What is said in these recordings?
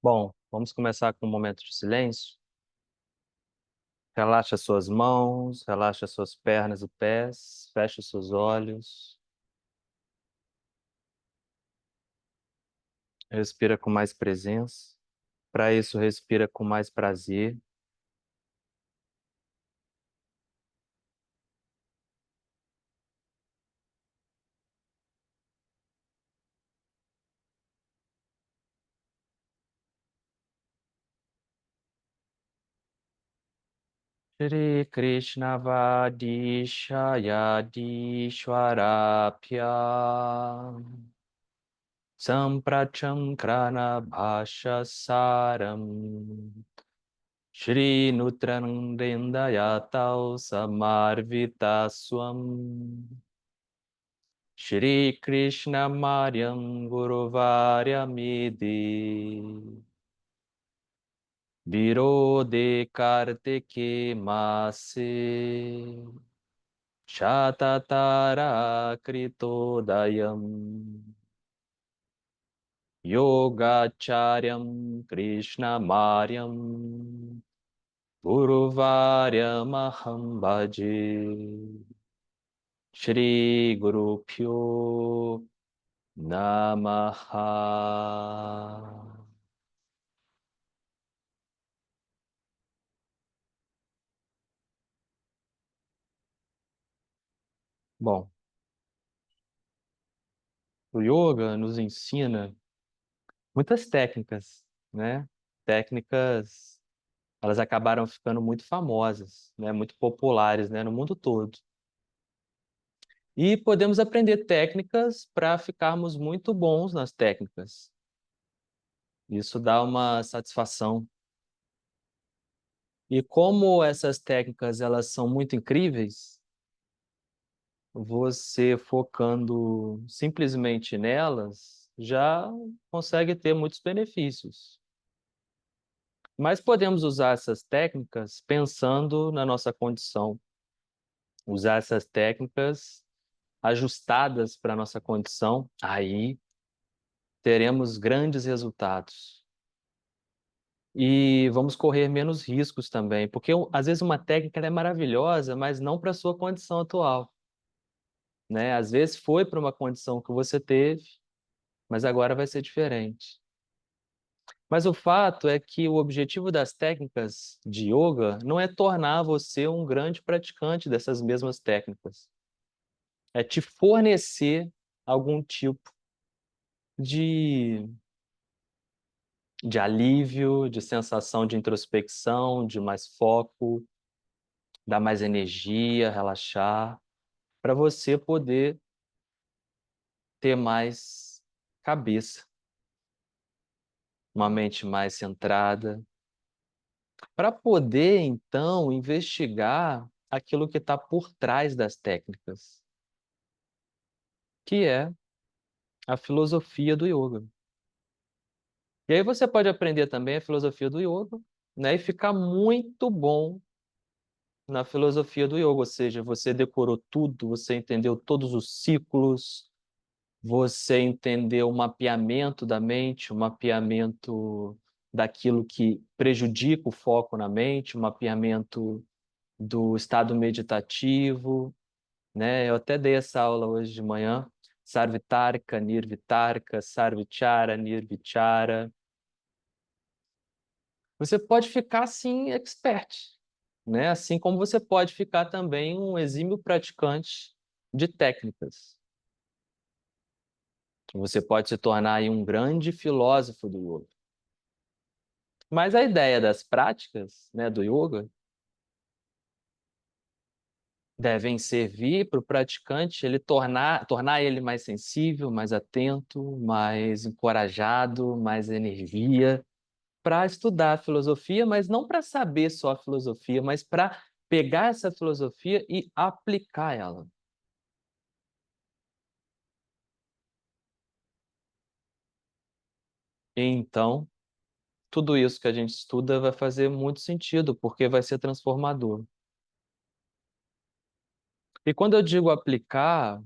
Bom, vamos começar com um momento de silêncio. Relaxa suas mãos, relaxa suas pernas e pés, fecha os seus olhos, respira com mais presença. Para isso, respira com mais prazer. Shri Krishna Vadishaya Dishwarabhya Samprachankrana Bhasha Saram Shri Nutranandayatau Samarvita Swam Shri Krishna Maryam Guru Varyamidi Virode Kartike Mase Shatatara Kritodayam Yogacharyam Krishna Maryam Guru Varyamaham Bhaje Shri Guru Pyo Namaha. Bom, o yoga nos ensina muitas técnicas, né? Técnicas, elas acabaram ficando muito famosas, né? Muito populares, né? No mundo todo. E podemos aprender técnicas para ficarmos muito bons nas técnicas. Isso dá uma satisfação. E como essas técnicas, elas são muito incríveis, você focando simplesmente nelas, já consegue ter muitos benefícios. Mas podemos usar essas técnicas pensando na nossa condição, usar essas técnicas ajustadas para a nossa condição, aí teremos grandes resultados. E vamos correr menos riscos também, porque às vezes uma técnica ela é maravilhosa, mas não para a sua condição atual, né? Às vezes foi para uma condição que você teve, mas agora vai ser diferente. Mas o fato é que o objetivo das técnicas de yoga não é tornar você um grande praticante dessas mesmas técnicas. É te fornecer algum tipo de, de alívio, de sensação de introspecção, de mais foco, dar mais energia, relaxar, para você poder ter mais cabeça, uma mente mais centrada, para poder, então, investigar aquilo que está por trás das técnicas, que é a filosofia do yoga. E aí você pode aprender também a filosofia do yoga, né, e ficar muito bom na filosofia do yoga, ou seja, você decorou tudo, você entendeu todos os ciclos, você entendeu o mapeamento da mente, o mapeamento daquilo que prejudica o foco na mente, o mapeamento do estado meditativo, né? Eu até dei essa aula hoje de manhã, Sarvitarka, Nirvitarka, Sarvichara, Nirvichara. Você pode ficar, assim, expert, né? Assim como você pode ficar também um exímio praticante de técnicas. Você pode se tornar aí um grande filósofo do yoga. Mas a ideia das práticas, né, do yoga devem servir para o praticante ele tornar ele mais sensível, mais atento, mais encorajado, mais energia para estudar a filosofia, mas não para saber só a filosofia, mas para pegar essa filosofia e aplicar ela. E então, tudo isso que a gente estuda vai fazer muito sentido, porque vai ser transformador. E quando eu digo aplicar,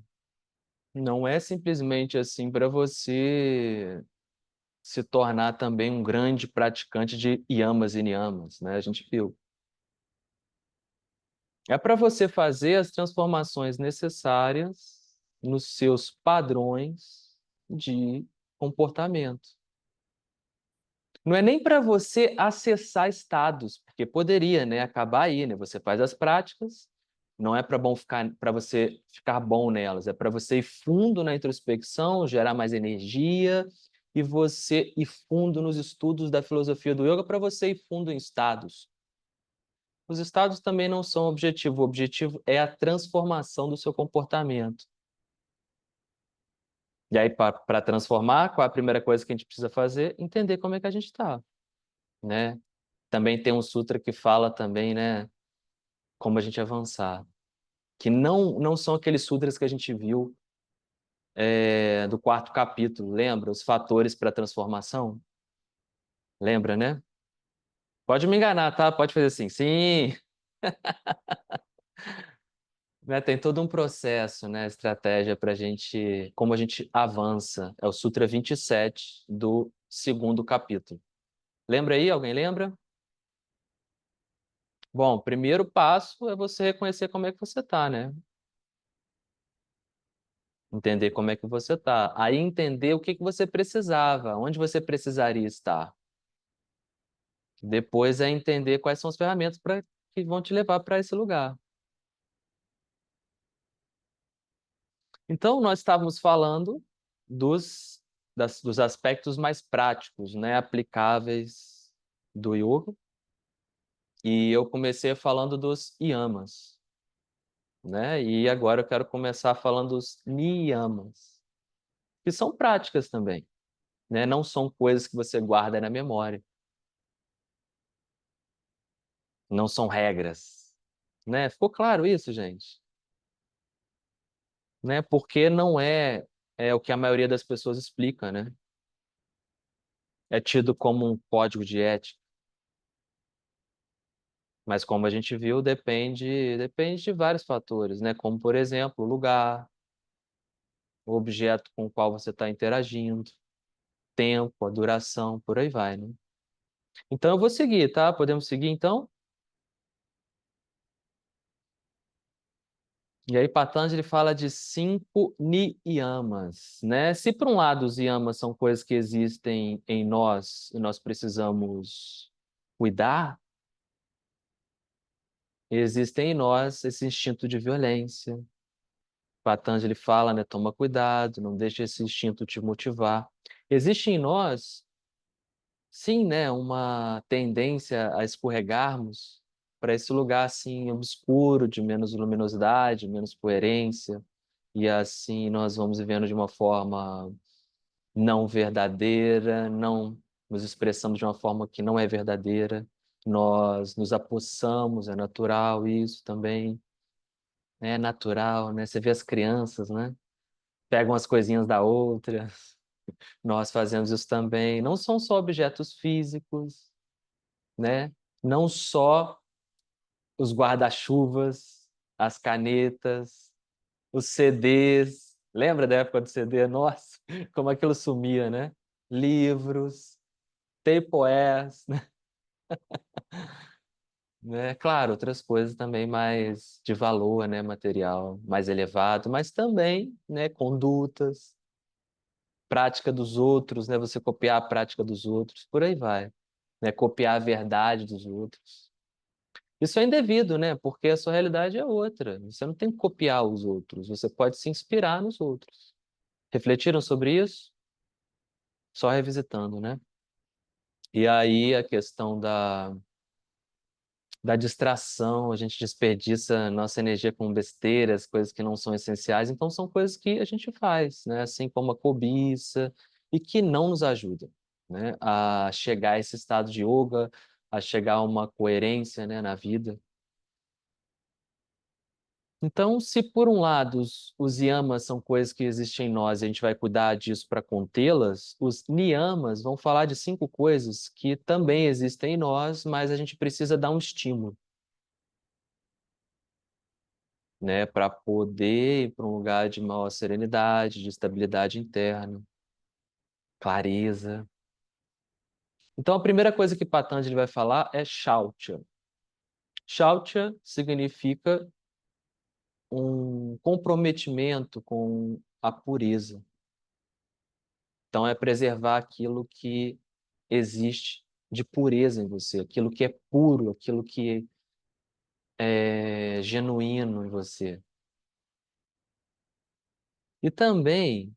não é simplesmente assim para você se tornar também um grande praticante de yamas e niyamas, né? A gente viu. É para você fazer as transformações necessárias nos seus padrões de comportamento. Não é nem para você acessar estados, porque poderia, né, acabar aí, né? Você faz as práticas, não é para você ficar bom nelas, é para você ir fundo na introspecção, gerar mais energia e você ir fundo nos estudos da filosofia do yoga para você ir fundo em estados. Os estados também não são o objetivo é a transformação do seu comportamento. E aí, para transformar, qual é a primeira coisa que a gente precisa fazer? Entender como é que a gente está, né? Também tem um sutra que fala também, né, como a gente avançar. Que não são aqueles sutras que a gente viu do quarto capítulo, lembra? Os fatores para a transformação? Lembra, né? Pode me enganar, tá? Pode fazer assim, sim. Né, tem todo um processo, né, estratégia para a gente, como a gente avança. É o Sutra 27 do segundo capítulo. Lembra aí? Alguém lembra? Bom, o primeiro passo é você reconhecer como é que você está, né? Entender como é que você está. Aí entender o que que você precisava, onde você precisaria estar. Depois é entender quais são as ferramentas que vão te levar para esse lugar. Então, nós estávamos falando dos aspectos mais práticos, né, aplicáveis do yoga, e eu comecei falando dos yamas, né, e agora eu quero começar falando dos niyamas, que são práticas também, né, não são coisas que você guarda na memória, não são regras, né? Ficou claro isso, gente? Né? Porque não é o que a maioria das pessoas explica, né? É tido como um código de ética, mas como a gente viu, depende de vários fatores, né? Como, por exemplo, o lugar, o objeto com o qual você está interagindo, tempo, a duração, por aí vai, né? Então eu vou seguir, tá? Podemos seguir então? E aí Patanjali fala de 5 niyamas, né? Se por um lado os yamas são coisas que existem em nós e nós precisamos cuidar, existem em nós esse instinto de violência. Patanjali fala, né? Toma cuidado, não deixe esse instinto te motivar. Existe em nós, sim, né? Uma tendência a escorregarmos para esse lugar assim obscuro, de menos luminosidade, menos coerência. E assim nós vamos vivendo de uma forma não verdadeira, não nos expressamos de uma forma que não é verdadeira, nós nos apossamos, é natural isso também, é natural, né? Você vê as crianças, né? Pegam as coisinhas da outra, nós fazemos isso também. Não são só objetos físicos, né? Não só os guarda-chuvas, as canetas, os CDs. Lembra da época do CD? Nossa, como aquilo sumia, né? Livros, tapewares, né? Claro, outras coisas também mais de valor, né? Material mais elevado, mas também, né? Condutas, prática dos outros, né? Você copiar a prática dos outros, por aí vai, né? Copiar a verdade dos outros. Isso é indevido, né? Porque a sua realidade é outra. Você não tem que copiar os outros, você pode se inspirar nos outros. Refletiram sobre isso? Só revisitando, né? E aí a questão da distração, a gente desperdiça nossa energia com besteiras, coisas que não são essenciais, então são coisas que a gente faz, né? Assim como a cobiça, e que não nos ajudam, né? A chegar a esse estado de yoga, a chegar a uma coerência, né, na vida. Então, se por um lado os yamas são coisas que existem em nós e a gente vai cuidar disso para contê-las, os niyamas vão falar de 5 coisas que também existem em nós, mas a gente precisa dar um estímulo, né, para poder ir para um lugar de maior serenidade, de estabilidade interna, clareza. Então, a primeira coisa que Patanjali vai falar é Shaucha. Shaucha significa um comprometimento com a pureza. Então, é preservar aquilo que existe de pureza em você, aquilo que é puro, aquilo que é genuíno em você. E também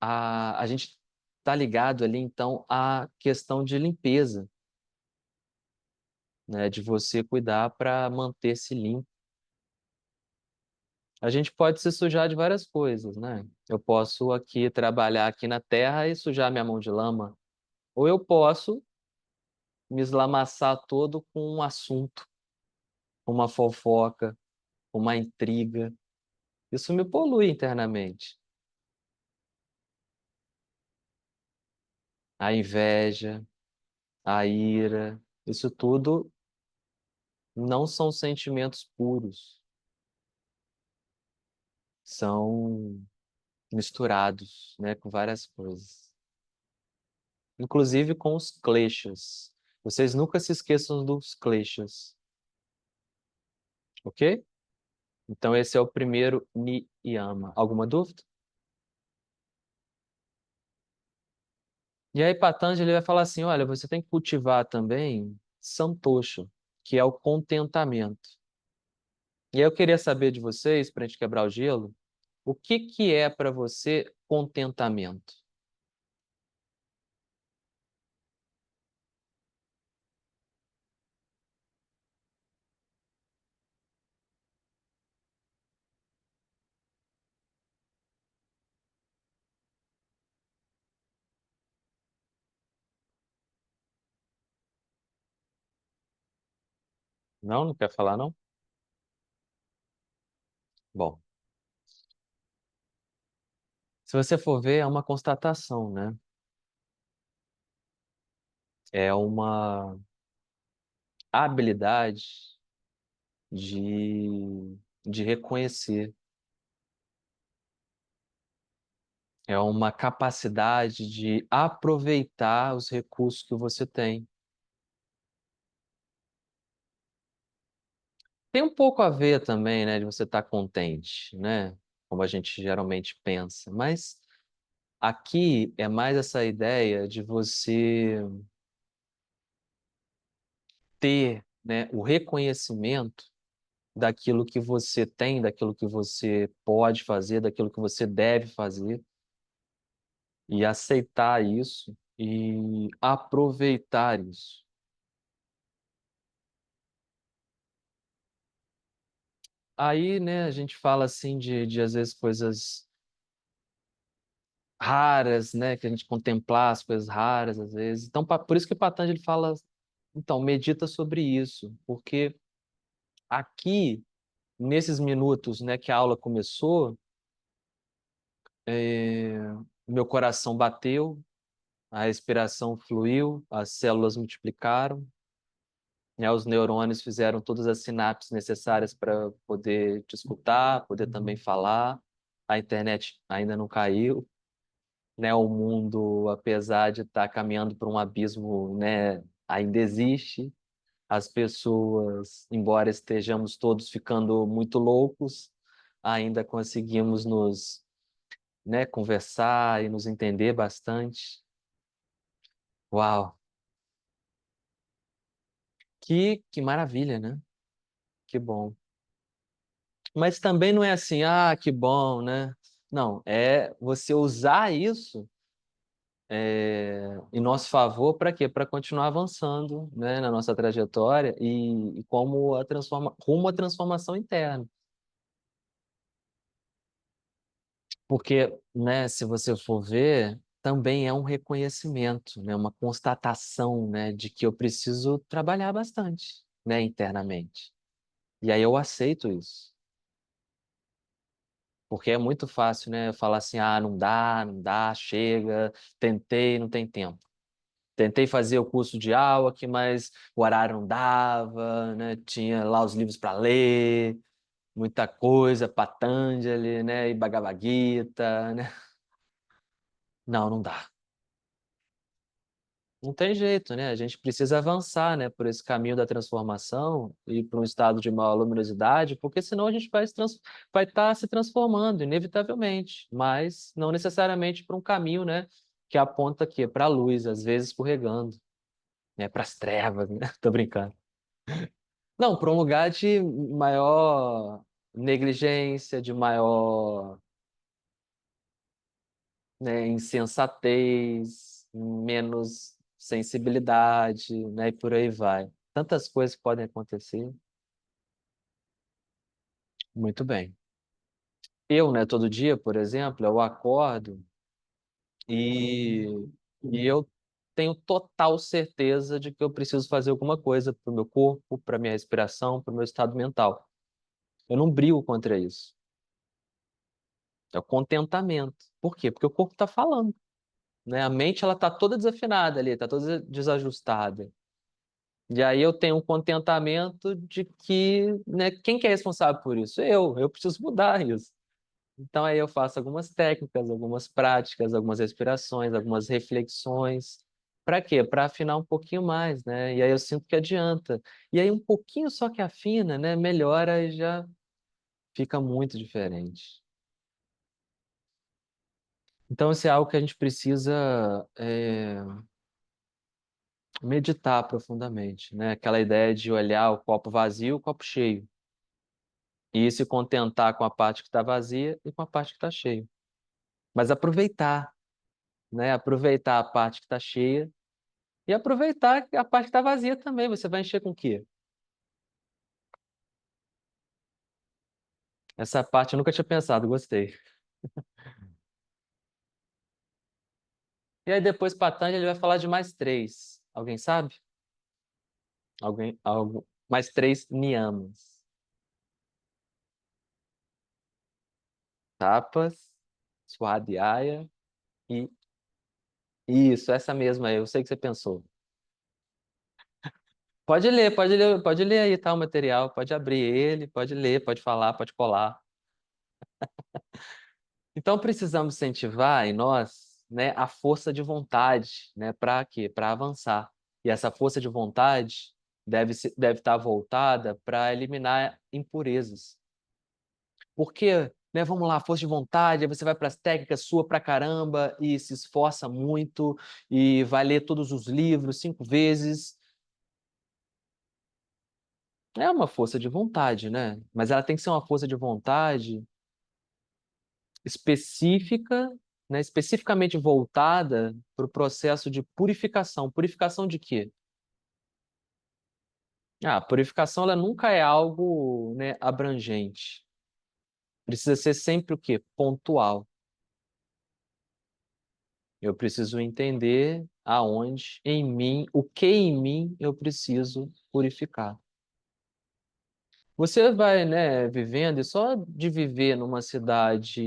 a gente está ligado ali, então, à questão de limpeza, né, de você cuidar para manter-se limpo. A gente pode se sujar de várias coisas, né? Eu posso aqui trabalhar aqui na terra e sujar minha mão de lama, ou eu posso me eslamaçar todo com um assunto, uma fofoca, uma intriga. Isso me polui internamente. A inveja, a ira, isso tudo não são sentimentos puros, são misturados, né, com várias coisas. Inclusive com os kleshas. Vocês nunca se esqueçam dos kleshas, ok? Então esse é o primeiro niyama. Alguma dúvida? E aí Patanjali vai falar assim, olha, você tem que cultivar também santosha, que é o contentamento. E aí eu queria saber de vocês, para a gente quebrar o gelo, o que que é para você contentamento? Não, não quer falar, não? Bom, se você for ver, é uma constatação, né? É uma habilidade de reconhecer, é uma capacidade de aproveitar os recursos que você tem. Tem um pouco a ver também, né, de você estar contente, né? Como a gente geralmente pensa, mas aqui é mais essa ideia de você ter, né, o reconhecimento daquilo que você tem, daquilo que você pode fazer, daquilo que você deve fazer, e aceitar isso e aproveitar isso. Aí, né, a gente fala assim de às vezes coisas raras, né, que a gente contemplar as coisas raras às vezes. Então, por isso que Patanjali fala, então, medita sobre isso, porque aqui, nesses minutos, né, que a aula começou, é, meu coração bateu, a respiração fluiu, as células multiplicaram, né, os neurônios fizeram todas as sinapses necessárias para poder te escutar, poder também falar. A internet ainda não caiu, né? O mundo, apesar de estar caminhando para um abismo, né, ainda existe. As pessoas, embora estejamos todos ficando muito loucos, ainda conseguimos nos, né, conversar e nos entender bastante. Uau, que maravilha, né? Que bom. Mas também não é assim, ah, que bom, né? Não, é você usar isso em nosso favor para quê? Para continuar avançando, né, na nossa trajetória e como rumo à transformação interna. Porque, né, se você for ver, também é um reconhecimento, né, uma constatação, né, de que eu preciso trabalhar bastante, né, internamente. E aí eu aceito isso. Porque é muito fácil, né? Falar assim, ah, não dá, chega, tentei, não tem tempo. Tentei fazer o curso de aula aqui, mas o horário não dava, né? Tinha lá os livros para ler, muita coisa, Patanjali, né? E Bhagavad Gita, né? Não, não dá. Não tem jeito, né? A gente precisa avançar, né, por esse caminho da transformação e para um estado de maior luminosidade, porque senão a gente vai estar se transformando, inevitavelmente, mas não necessariamente para um caminho, né, que aponta aqui para a luz, às vezes escorregando, né, para as trevas, né? Tô brincando. Não, para um lugar de maior negligência, de maior, né, insensatez, menos sensibilidade, né, e por aí vai. Tantas coisas podem acontecer. Muito bem. Eu, né, todo dia, por exemplo, eu acordo e, e eu tenho total certeza de que eu preciso fazer alguma coisa para o meu corpo, para minha respiração, para o meu estado mental. Eu não brigo contra isso. É o contentamento. Por quê? Porque o corpo está falando, né? A mente ela está toda desafinada ali, está toda desajustada. E aí eu tenho um contentamento de que, né, quem que é responsável por isso? Eu preciso mudar isso. Então aí eu faço algumas técnicas, algumas práticas, algumas respirações, algumas reflexões. Para quê? Para afinar um pouquinho mais, né? E aí eu sinto que adianta. E aí um pouquinho só que afina, né, melhora e já fica muito diferente. Então isso é algo que a gente precisa meditar profundamente, né? Aquela ideia de olhar o copo vazio e o copo cheio. E se contentar com a parte que está vazia e com a parte que está cheia. Mas aproveitar, né? Aproveitar a parte que está cheia e aproveitar a parte que está vazia também. Você vai encher com o quê? Essa parte eu nunca tinha pensado, gostei. E aí depois Patanjali vai falar de mais três. Alguém sabe? Alguém, algo, mais três niyamas. Tapas, Swadhyaya e... Isso, essa mesma aí. Eu sei que você pensou. Pode ler aí, tá, o material. Pode abrir ele, pode ler, pode falar, pode colar. Então precisamos incentivar em nós, né, a força de vontade, né, para quê? Para avançar. E essa força de vontade deve estar voltada para eliminar impurezas. Porque, né, vamos lá, força de vontade, aí você vai para as técnicas sua pra caramba e se esforça muito e vai ler todos os livros 5 vezes. É uma força de vontade, né? Mas ela tem que ser uma força de vontade específica, né, especificamente voltada para o processo de purificação. Purificação de quê? Ah, a purificação ela nunca é algo, né, abrangente. Precisa ser sempre o quê? Pontual. Eu preciso entender aonde, em mim, o que em mim eu preciso purificar. Você vai, né, vivendo, e só de viver numa cidade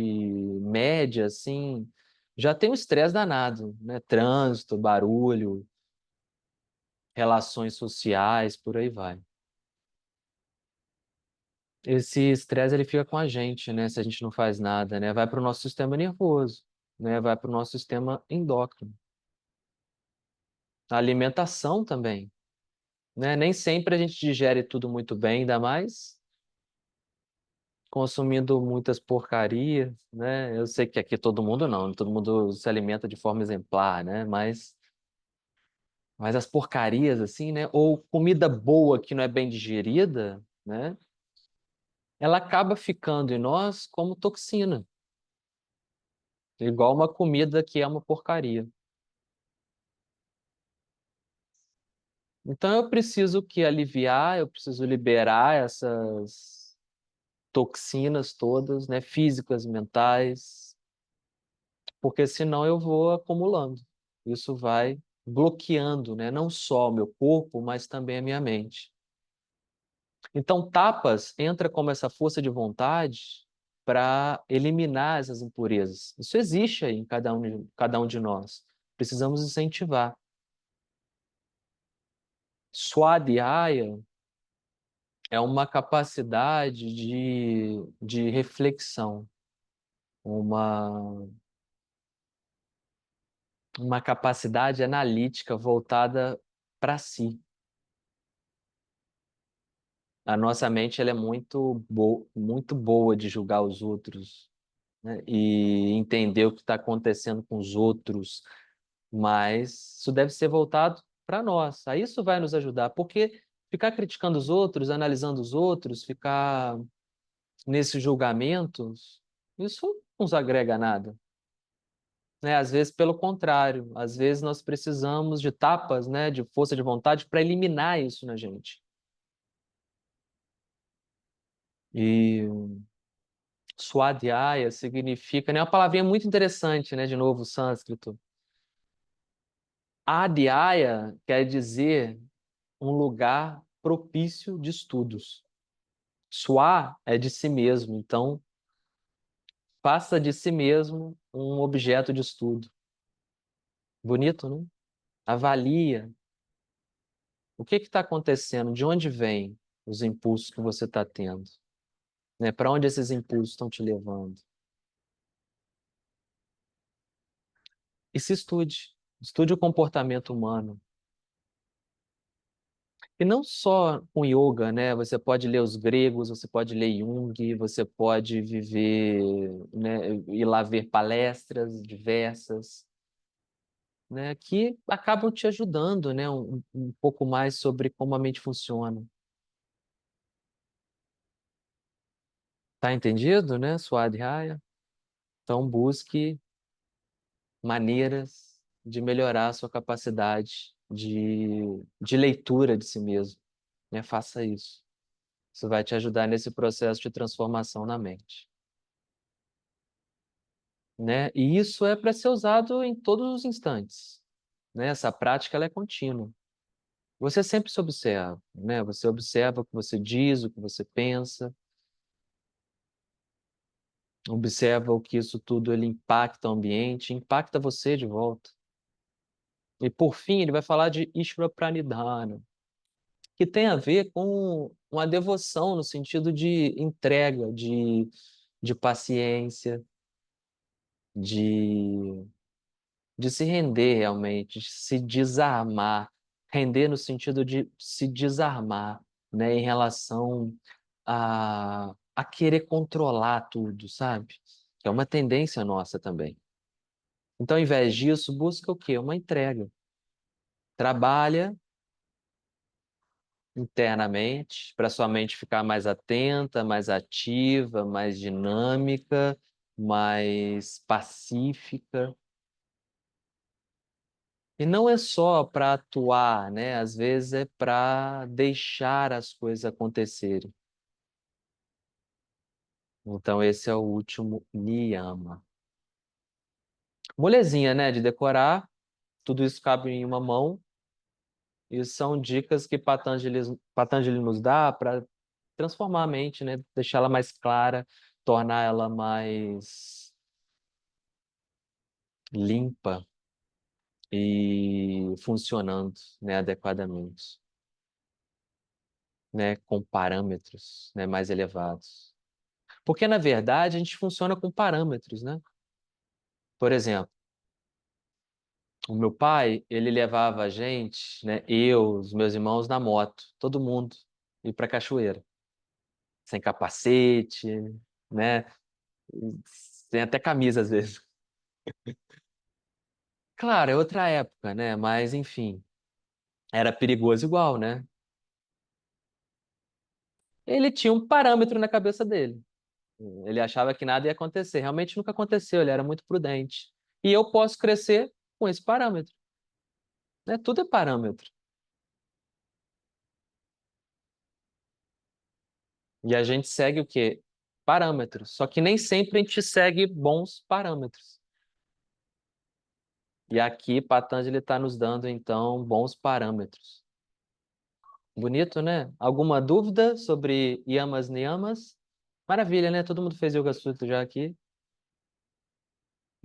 média, assim, já tem um estresse danado, né? Trânsito, barulho, relações sociais, por aí vai. Esse estresse ele fica com a gente, né? Se a gente não faz nada, né? Vai para o nosso sistema nervoso, né? Vai para o nosso sistema endócrino. A alimentação também, né? Nem sempre a gente digere tudo muito bem, ainda mais consumindo muitas porcarias, né? Eu sei que aqui todo mundo não, todo mundo se alimenta de forma exemplar, né? Mas as porcarias assim, né? Ou comida boa que não é bem digerida, né? Ela acaba ficando em nós como toxina, igual uma comida que é uma porcaria. Então eu preciso que aliviar, eu preciso liberar essas toxinas todas, né? Físicas, mentais, porque senão eu vou acumulando. Isso vai bloqueando, né? Não só o meu corpo, mas também a minha mente. Então, tapas entra como essa força de vontade para eliminar essas impurezas. Isso existe aí em cada um de nós. Precisamos incentivar. Swadhyaya é uma capacidade de reflexão, uma uma capacidade analítica voltada para si. A nossa mente ela é muito boa de julgar os outros, né? E entender o que está acontecendo com os outros, mas isso deve ser voltado para nós. Aí isso vai nos ajudar, porque ficar criticando os outros, analisando os outros, ficar nesses julgamentos, isso não nos agrega nada. Né? Às vezes, pelo contrário, às vezes nós precisamos de tapas, né, de força de vontade para eliminar isso na gente. E Swadhyaya significa, né, uma palavrinha muito interessante, né, de novo, o sânscrito. Adhyaya quer dizer um lugar propício de estudos. Swa é de si mesmo, então faça de si mesmo um objeto de estudo. Bonito, né? Avalia o que está acontecendo, de onde vêm os impulsos que você está tendo, né? Para onde esses impulsos estão te levando? E se estude, estude o comportamento humano. E não só com yoga, né? Você pode ler os gregos, você pode ler Jung, você pode viver, né? Ir lá ver palestras diversas, né? Que acabam te ajudando, né? Um pouco mais sobre como a mente funciona. Tá entendido, né? Swadhyaya? Então busque maneiras de melhorar a sua capacidade de leitura de si mesmo, né? Faça isso. Isso vai te ajudar nesse processo de transformação na mente, né? E isso é para ser usado em todos os instantes, né? Essa prática ela é contínua. Você sempre se observa, né? Você observa o que você diz, o que você pensa, observa o que isso tudo ele impacta o ambiente, impacta você de volta. E por fim, ele vai falar de Ishvara Pranidhana, que tem a ver com uma devoção no sentido de entrega, de paciência, de de se render realmente, de se desarmar, render no sentido de se desarmar, né, em relação a querer controlar tudo, sabe? Que é uma tendência nossa também. Então, ao invés disso, busca o quê? Uma entrega. Trabalha internamente para sua mente ficar mais atenta, mais ativa, mais dinâmica, mais pacífica. E não é só para atuar, né? Às vezes é para deixar as coisas acontecerem. Então, esse é o último niyama. Molezinha, né? De decorar, tudo isso cabe em uma mão, e são dicas que Patanjali nos dá para transformar a mente, né? Deixá-la mais clara, tornar ela mais limpa e funcionando, né? Adequadamente, né? Com parâmetros, né? Mais elevados. Porque, na verdade, a gente funciona com parâmetros, né? Por exemplo, o meu pai, ele levava a gente, né? Eu, os meus irmãos, na moto, todo mundo, ir para cachoeira. Sem capacete, né? Sem até camisa, às vezes. Claro, é outra época, né? Mas, enfim, era perigoso igual, né? Ele tinha um parâmetro na cabeça dele. Ele achava que nada ia acontecer. Realmente nunca aconteceu, ele era muito prudente. E eu posso crescer com esse parâmetro, né? Tudo é parâmetro. E a gente segue o quê? Parâmetros. Só que nem sempre a gente segue bons parâmetros. E aqui Patanjali está nos dando, então, bons parâmetros. Bonito, né? Alguma dúvida sobre yamas niyamas? Maravilha, né? Todo mundo fez Yoga Sutra já aqui.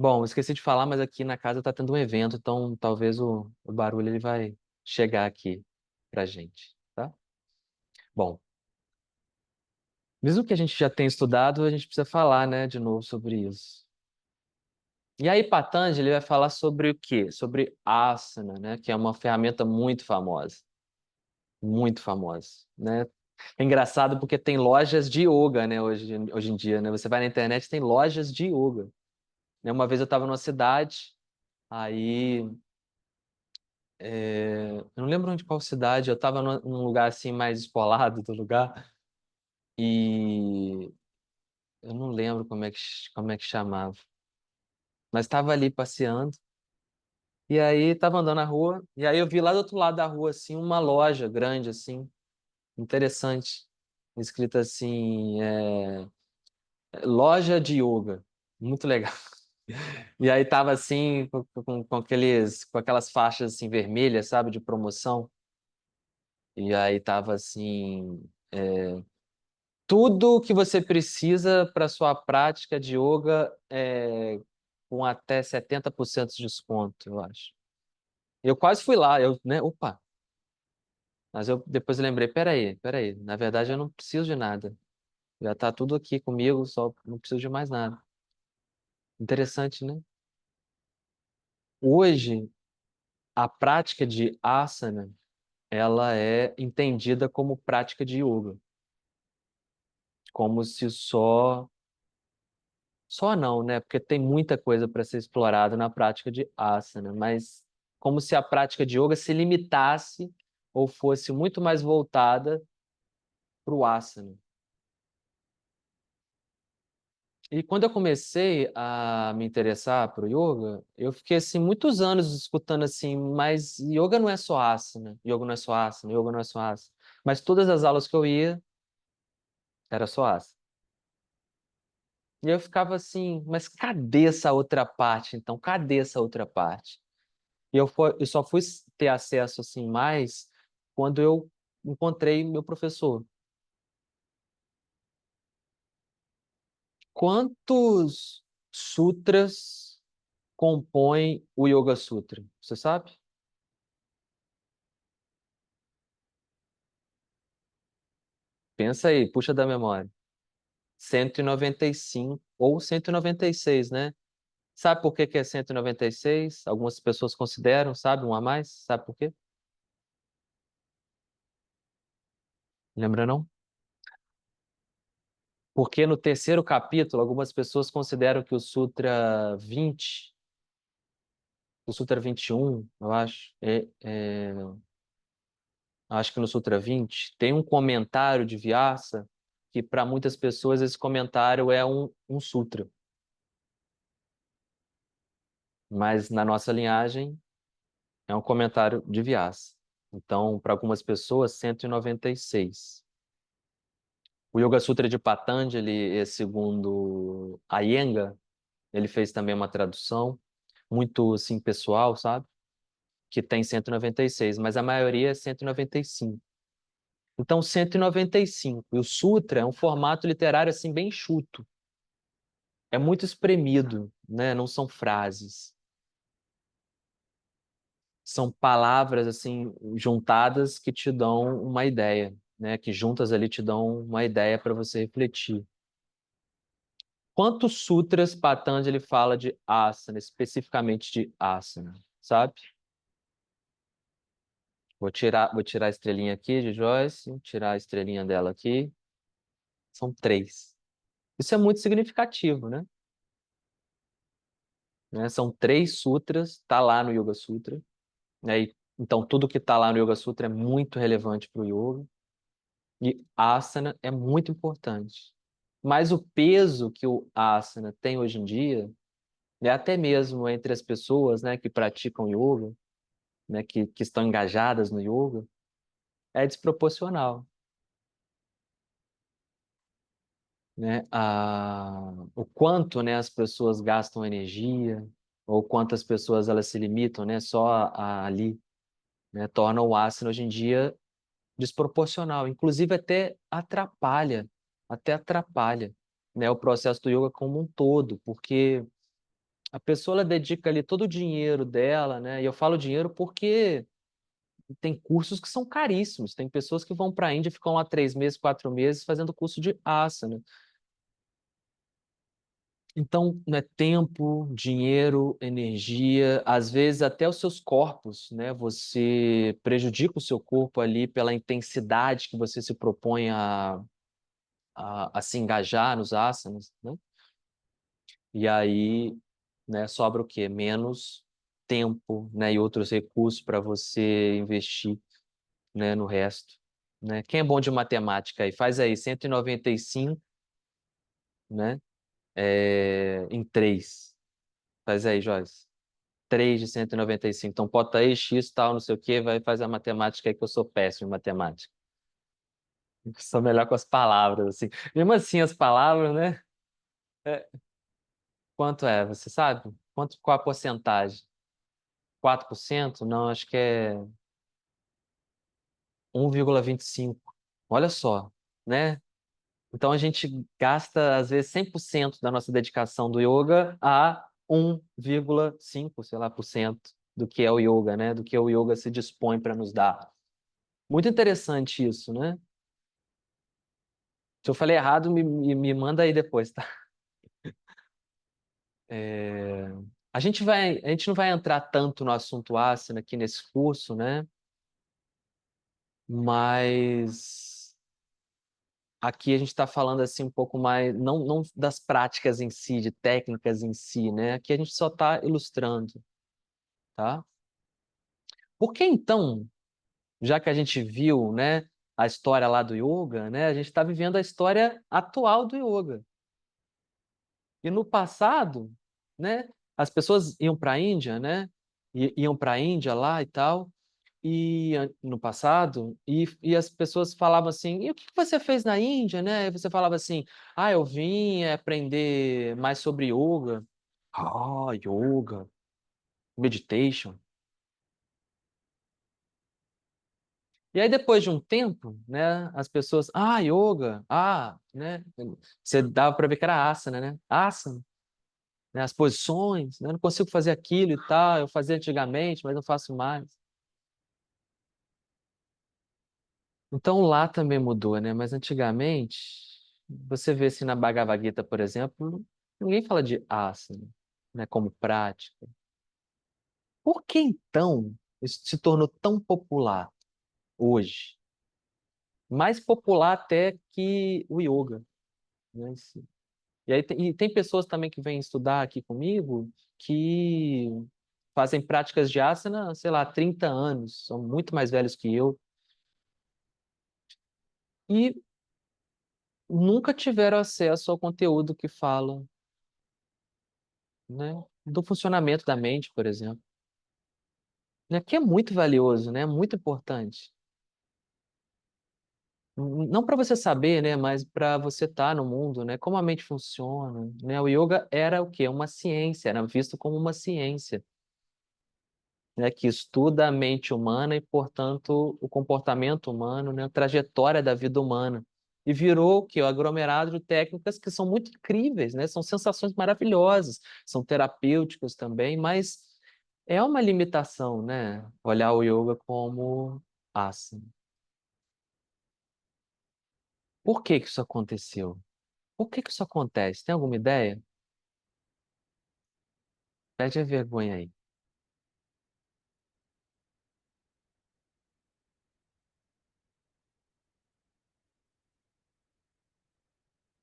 Bom, esqueci de falar, mas aqui na casa está tendo um evento, então talvez o barulho ele vai chegar aqui pra gente, tá? Bom, mesmo que a gente já tenha estudado, a gente precisa falar, né, de novo sobre isso. E aí Patanjali vai falar sobre o quê? Sobre asana, né? Que é uma ferramenta muito famosa, né? É engraçado porque tem lojas de yoga, né? Hoje em dia, né? Você vai na internet, tem lojas de yoga. Né? Uma vez eu estava numa cidade, aí eu não lembro onde qual cidade, eu estava num lugar assim mais espolado do lugar e eu não lembro como é que chamava, mas estava ali passeando e aí estava andando na rua e aí eu vi lá do outro lado da rua assim uma loja grande assim, interessante, escrita assim, loja de yoga, muito legal. E aí tava assim com aquelas faixas assim vermelhas, sabe, de promoção. E aí tava assim, tudo que você precisa para sua prática de yoga com até 70% de desconto, eu acho. Eu quase fui lá, né? Opa! Mas eu depois lembrei, peraí, na verdade eu não preciso de nada. Já tá tudo aqui comigo, só não preciso de mais nada. Interessante, né? Hoje, a prática de asana, ela é entendida como prática de yoga, como se só não, né? Porque tem muita coisa para ser explorada na prática de asana, mas como se a prática de yoga se limitasse ou fosse muito mais voltada para o asana. E quando eu comecei a me interessar por yoga, eu fiquei assim muitos anos escutando assim, mas yoga não é só asana, yoga não é só asana, yoga não é só asana. Mas todas as aulas que eu ia era só asana. E eu ficava assim, mas cadê essa outra parte, então? Cadê essa outra parte? E eu só fui ter acesso assim mais quando eu encontrei meu professor. Quantos sutras compõem o Yoga Sutra? Você sabe? Pensa aí, puxa da memória. 195 ou 196, né? Sabe por que que é 196? Algumas pessoas consideram, sabe, um a mais? Sabe por quê? Lembra não? Porque no terceiro capítulo, algumas pessoas consideram que o Sutra 20, o Sutra 21, eu acho que no Sutra 20, tem um comentário de Vyasa que para muitas pessoas esse comentário é um sutra, mas na nossa linhagem é um comentário de Vyasa. Então, para algumas pessoas, 196. O Yoga Sutra de Patanjali, segundo Iyengar, ele fez também uma tradução muito assim pessoal, sabe? Que tem 196, mas a maioria é 195. Então, 195. E o sutra é um formato literário assim bem enxuto. É muito espremido, né? Não são frases. São palavras assim juntadas que te dão uma ideia, né? Que juntas ali te dão uma ideia para você refletir. Quantos sutras Patanjali fala de asana, especificamente de asana, sabe? Vou tirar a estrelinha aqui de Joyce, tirar a estrelinha dela aqui. São 3. Isso é muito significativo, né? São 3 sutras, tá lá no Yoga Sutra. Né? Então, tudo que tá lá no Yoga Sutra é muito relevante para o yoga. E asana é muito importante. Mas o peso que o asana tem hoje em dia, né, até mesmo entre as pessoas, né, que praticam yoga, né, que estão engajadas no yoga, é desproporcional. Né? O quanto, né, as pessoas gastam energia, ou quantas pessoas elas se limitam, né, só ali, né, torna o asana hoje em dia desproporcional, inclusive até atrapalha, né, o processo do yoga como um todo, porque a pessoa ela dedica ali todo o dinheiro dela, né, e eu falo dinheiro porque tem cursos que são caríssimos, tem pessoas que vão para a Índia, ficam lá 3 meses, 4 meses fazendo curso de asana, Então, né, tempo, dinheiro, energia, às vezes até os seus corpos, né? Você prejudica o seu corpo ali pela intensidade que você se propõe a se engajar nos asanas, né? E aí, né, sobra o quê? Menos tempo, né, e outros recursos para você investir, né, no resto, né? Quem é bom de matemática aí? Faz aí 195, né, em 3. Faz aí, Joyce. 3 de 195. Então, bota aí X, tal, não sei o quê, vai fazer a matemática aí, que eu sou péssimo em matemática. Eu sou melhor com as palavras, assim. Mesmo assim, as palavras, né? É, quanto é, você sabe? Qual a porcentagem? 4%? Não, acho que é 1,25. Olha só, né? Então, a gente gasta, às vezes, 100% da nossa dedicação do yoga a 1,5, sei lá, por cento do que é o yoga, né? Do que o yoga se dispõe para nos dar. Muito interessante isso, né? Se eu falei errado, me manda aí depois, tá? É, a gente não vai entrar tanto no assunto asana aqui nesse curso, né? Mas aqui a gente está falando assim um pouco mais, não das práticas em si, de técnicas em si, né? Aqui a gente só está ilustrando, tá? Por que então, já que a gente viu, né, a história lá do yoga, né? A gente está vivendo a história atual do yoga. E no passado, né, as pessoas iam para a Índia, né, iam para a Índia lá e tal, e no passado, e as pessoas falavam assim, e o que que você fez na Índia, né? E você falava assim, ah, eu vim aprender mais sobre yoga. Ah, yoga, meditation. E aí, depois de um tempo, né, as pessoas, ah, yoga, né? Você dava para ver que era asana, né? Asana. Né, as posições, né? Eu não consigo fazer aquilo e tal, eu fazia antigamente, mas não faço mais. Então lá também mudou, né? Mas antigamente, você vê assim na Bhagavad Gita, por exemplo, ninguém fala de asana, né, como prática. Por que então isso se tornou tão popular hoje? Mais popular até que o yoga, né? E aí e tem pessoas também que vêm estudar aqui comigo que fazem práticas de asana, sei lá, 30 anos, são muito mais velhos que eu, e nunca tiveram acesso ao conteúdo que fala, né, do funcionamento da mente, por exemplo, né, que é muito valioso, né, muito importante. Não para você saber, né, mas para você estar no mundo, né, como a mente funciona, né? O yoga era o quê? Uma ciência, era visto como uma ciência, né, que estuda a mente humana e, portanto, o comportamento humano, né, a trajetória da vida humana. E virou o quê? O aglomerado de técnicas que são muito incríveis, né? São sensações maravilhosas, são terapêuticas também, mas é uma limitação, né? Olhar o yoga como asana. Por que que isso aconteceu? Por que que isso acontece? Tem alguma ideia? Pede a vergonha aí.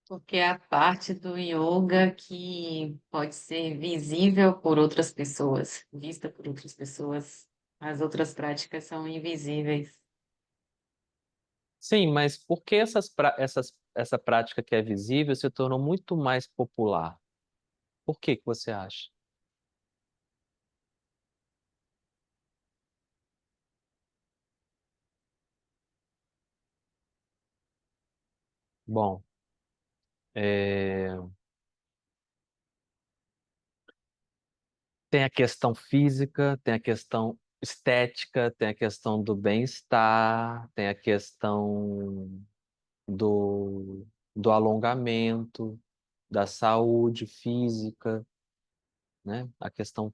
Porque é a parte do yoga que pode ser visível por outras pessoas, vista por outras pessoas. As outras práticas são invisíveis. Sim, mas por que essa prática que é visível se tornou muito mais popular? Por que que você acha? Bom, é, tem a questão física, tem a questão estética, tem a questão do bem-estar, tem a questão do, do alongamento, da saúde física, né?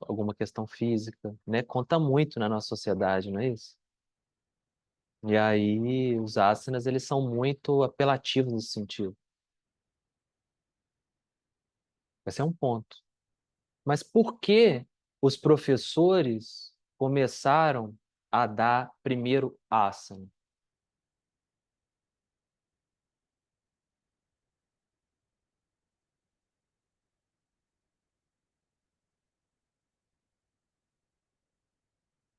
Alguma questão física, né? Conta muito na nossa sociedade, não é isso? E aí, os asanas, eles são muito apelativos nesse sentido. Esse é um ponto. Mas por que os professores começaram a dar primeiro asana?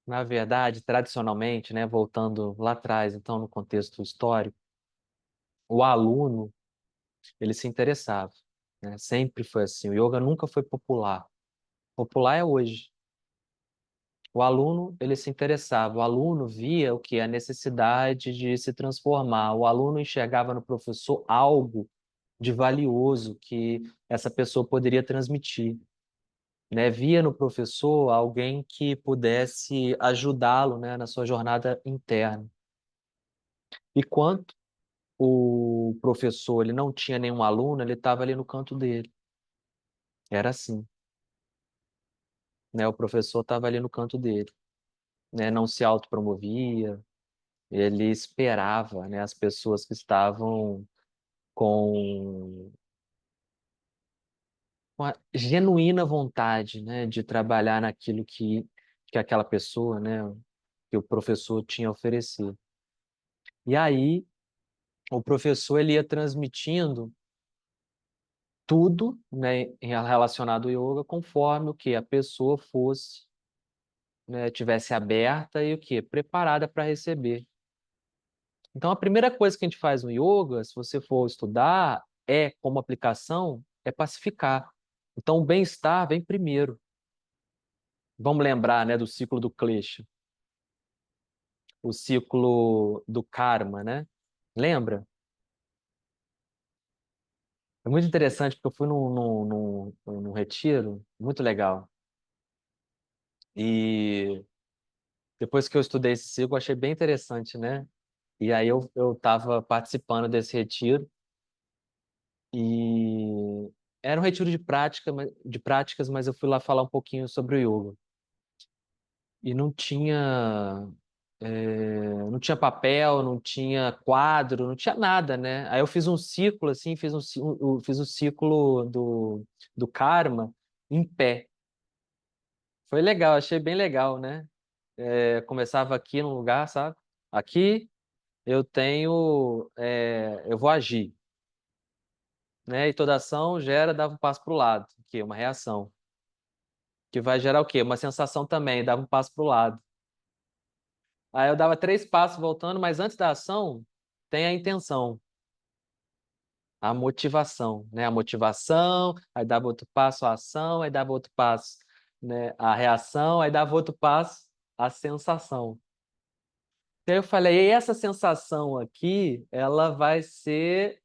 Na verdade, tradicionalmente, né, voltando lá atrás, então, no contexto histórico, o aluno, ele se interessava, né? Sempre foi assim. O yoga nunca foi popular. Popular é hoje. O aluno, ele se interessava. O aluno via o que? A necessidade de se transformar. O aluno enxergava no professor algo de valioso que essa pessoa poderia transmitir, né? Via no professor alguém que pudesse ajudá-lo, né, na sua jornada interna. E quanto o professor ele não tinha nenhum aluno, ele estava ali no canto dele. Era assim, né? O professor estava ali no canto dele, né? Não se autopromovia, ele esperava, né, as pessoas que estavam com uma genuína vontade, né, de trabalhar naquilo que aquela pessoa, né, que o professor tinha a oferecer. E aí, o professor ele ia transmitindo tudo, né, relacionado ao yoga, conforme o que a pessoa fosse, né, tivesse aberta e o que preparada para receber. Então, a primeira coisa que a gente faz no yoga, se você for estudar, como aplicação, é pacificar. Então, o bem-estar vem primeiro. Vamos lembrar, né, do ciclo do klesha, o ciclo do karma, né? Lembra? É muito interessante porque eu fui num retiro muito legal. E depois que eu estudei esse ciclo, eu achei bem interessante, né? E aí eu estava participando desse retiro e era um retiro de prática, de práticas, mas eu fui lá falar um pouquinho sobre o yoga. E não tinha papel, não tinha quadro, não tinha nada, né? Aí eu fiz um ciclo, assim, fiz o ciclo do karma em pé. Foi legal, achei bem legal, né? Começava aqui num lugar, sabe? Aqui eu vou agir, né? E toda ação dava um passo para o lado, que é uma reação, que vai gerar o quê? Uma sensação também, dava um passo para o lado. Aí eu dava 3 passos voltando, mas antes da ação tem a intenção, a motivação, né? A motivação, aí dava outro passo a ação, aí dava outro passo, né? A reação, aí dava outro passo a sensação. Então eu falei, e essa sensação aqui, ela vai ser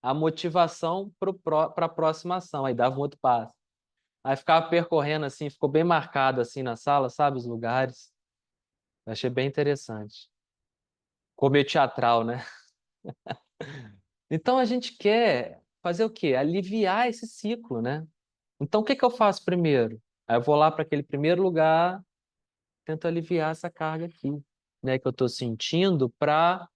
a motivação para a próxima ação. Aí dava um outro passo. Aí ficava percorrendo assim, ficou bem marcado assim na sala, sabe, os lugares. Eu achei bem interessante. Ficou meio teatral, né? Então a gente quer fazer o quê? Aliviar esse ciclo, né? Então o que que eu faço primeiro? Aí eu vou lá para aquele primeiro lugar, tento aliviar essa carga aqui, né, que eu estou sentindo para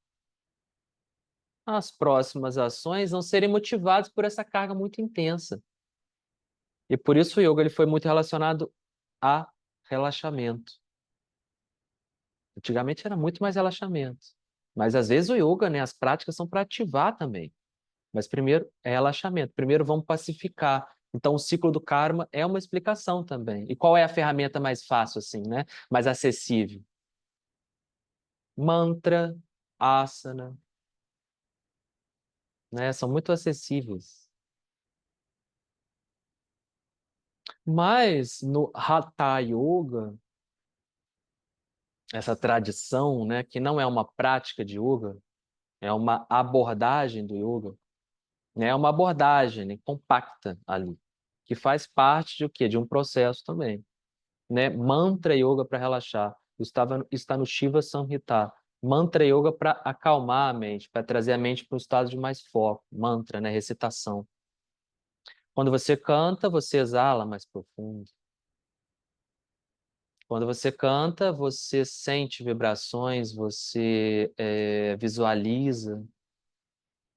as próximas ações não serem motivadas por essa carga muito intensa. E por isso o yoga ele foi muito relacionado a relaxamento. Antigamente era muito mais relaxamento. Mas às vezes o yoga, né, as práticas são para ativar também. Mas primeiro é relaxamento. Primeiro vamos pacificar. Então o ciclo do karma é uma explicação também. E qual é a ferramenta mais fácil assim, né? Mais acessível? Mantra, asana, né? São muito acessíveis. Mas no Hatha Yoga, essa tradição, né, que não é uma prática de yoga, é uma abordagem do yoga, né, é uma abordagem, né, compacta ali, que faz parte de o quê? De um processo também, né? Mantra yoga para relaxar, está no Shiva Samhita. Mantra yoga para acalmar a mente, para trazer a mente para um estado de mais foco. Mantra, né, recitação. Quando você canta, você exala mais profundo. Quando você canta, você sente vibrações, você visualiza,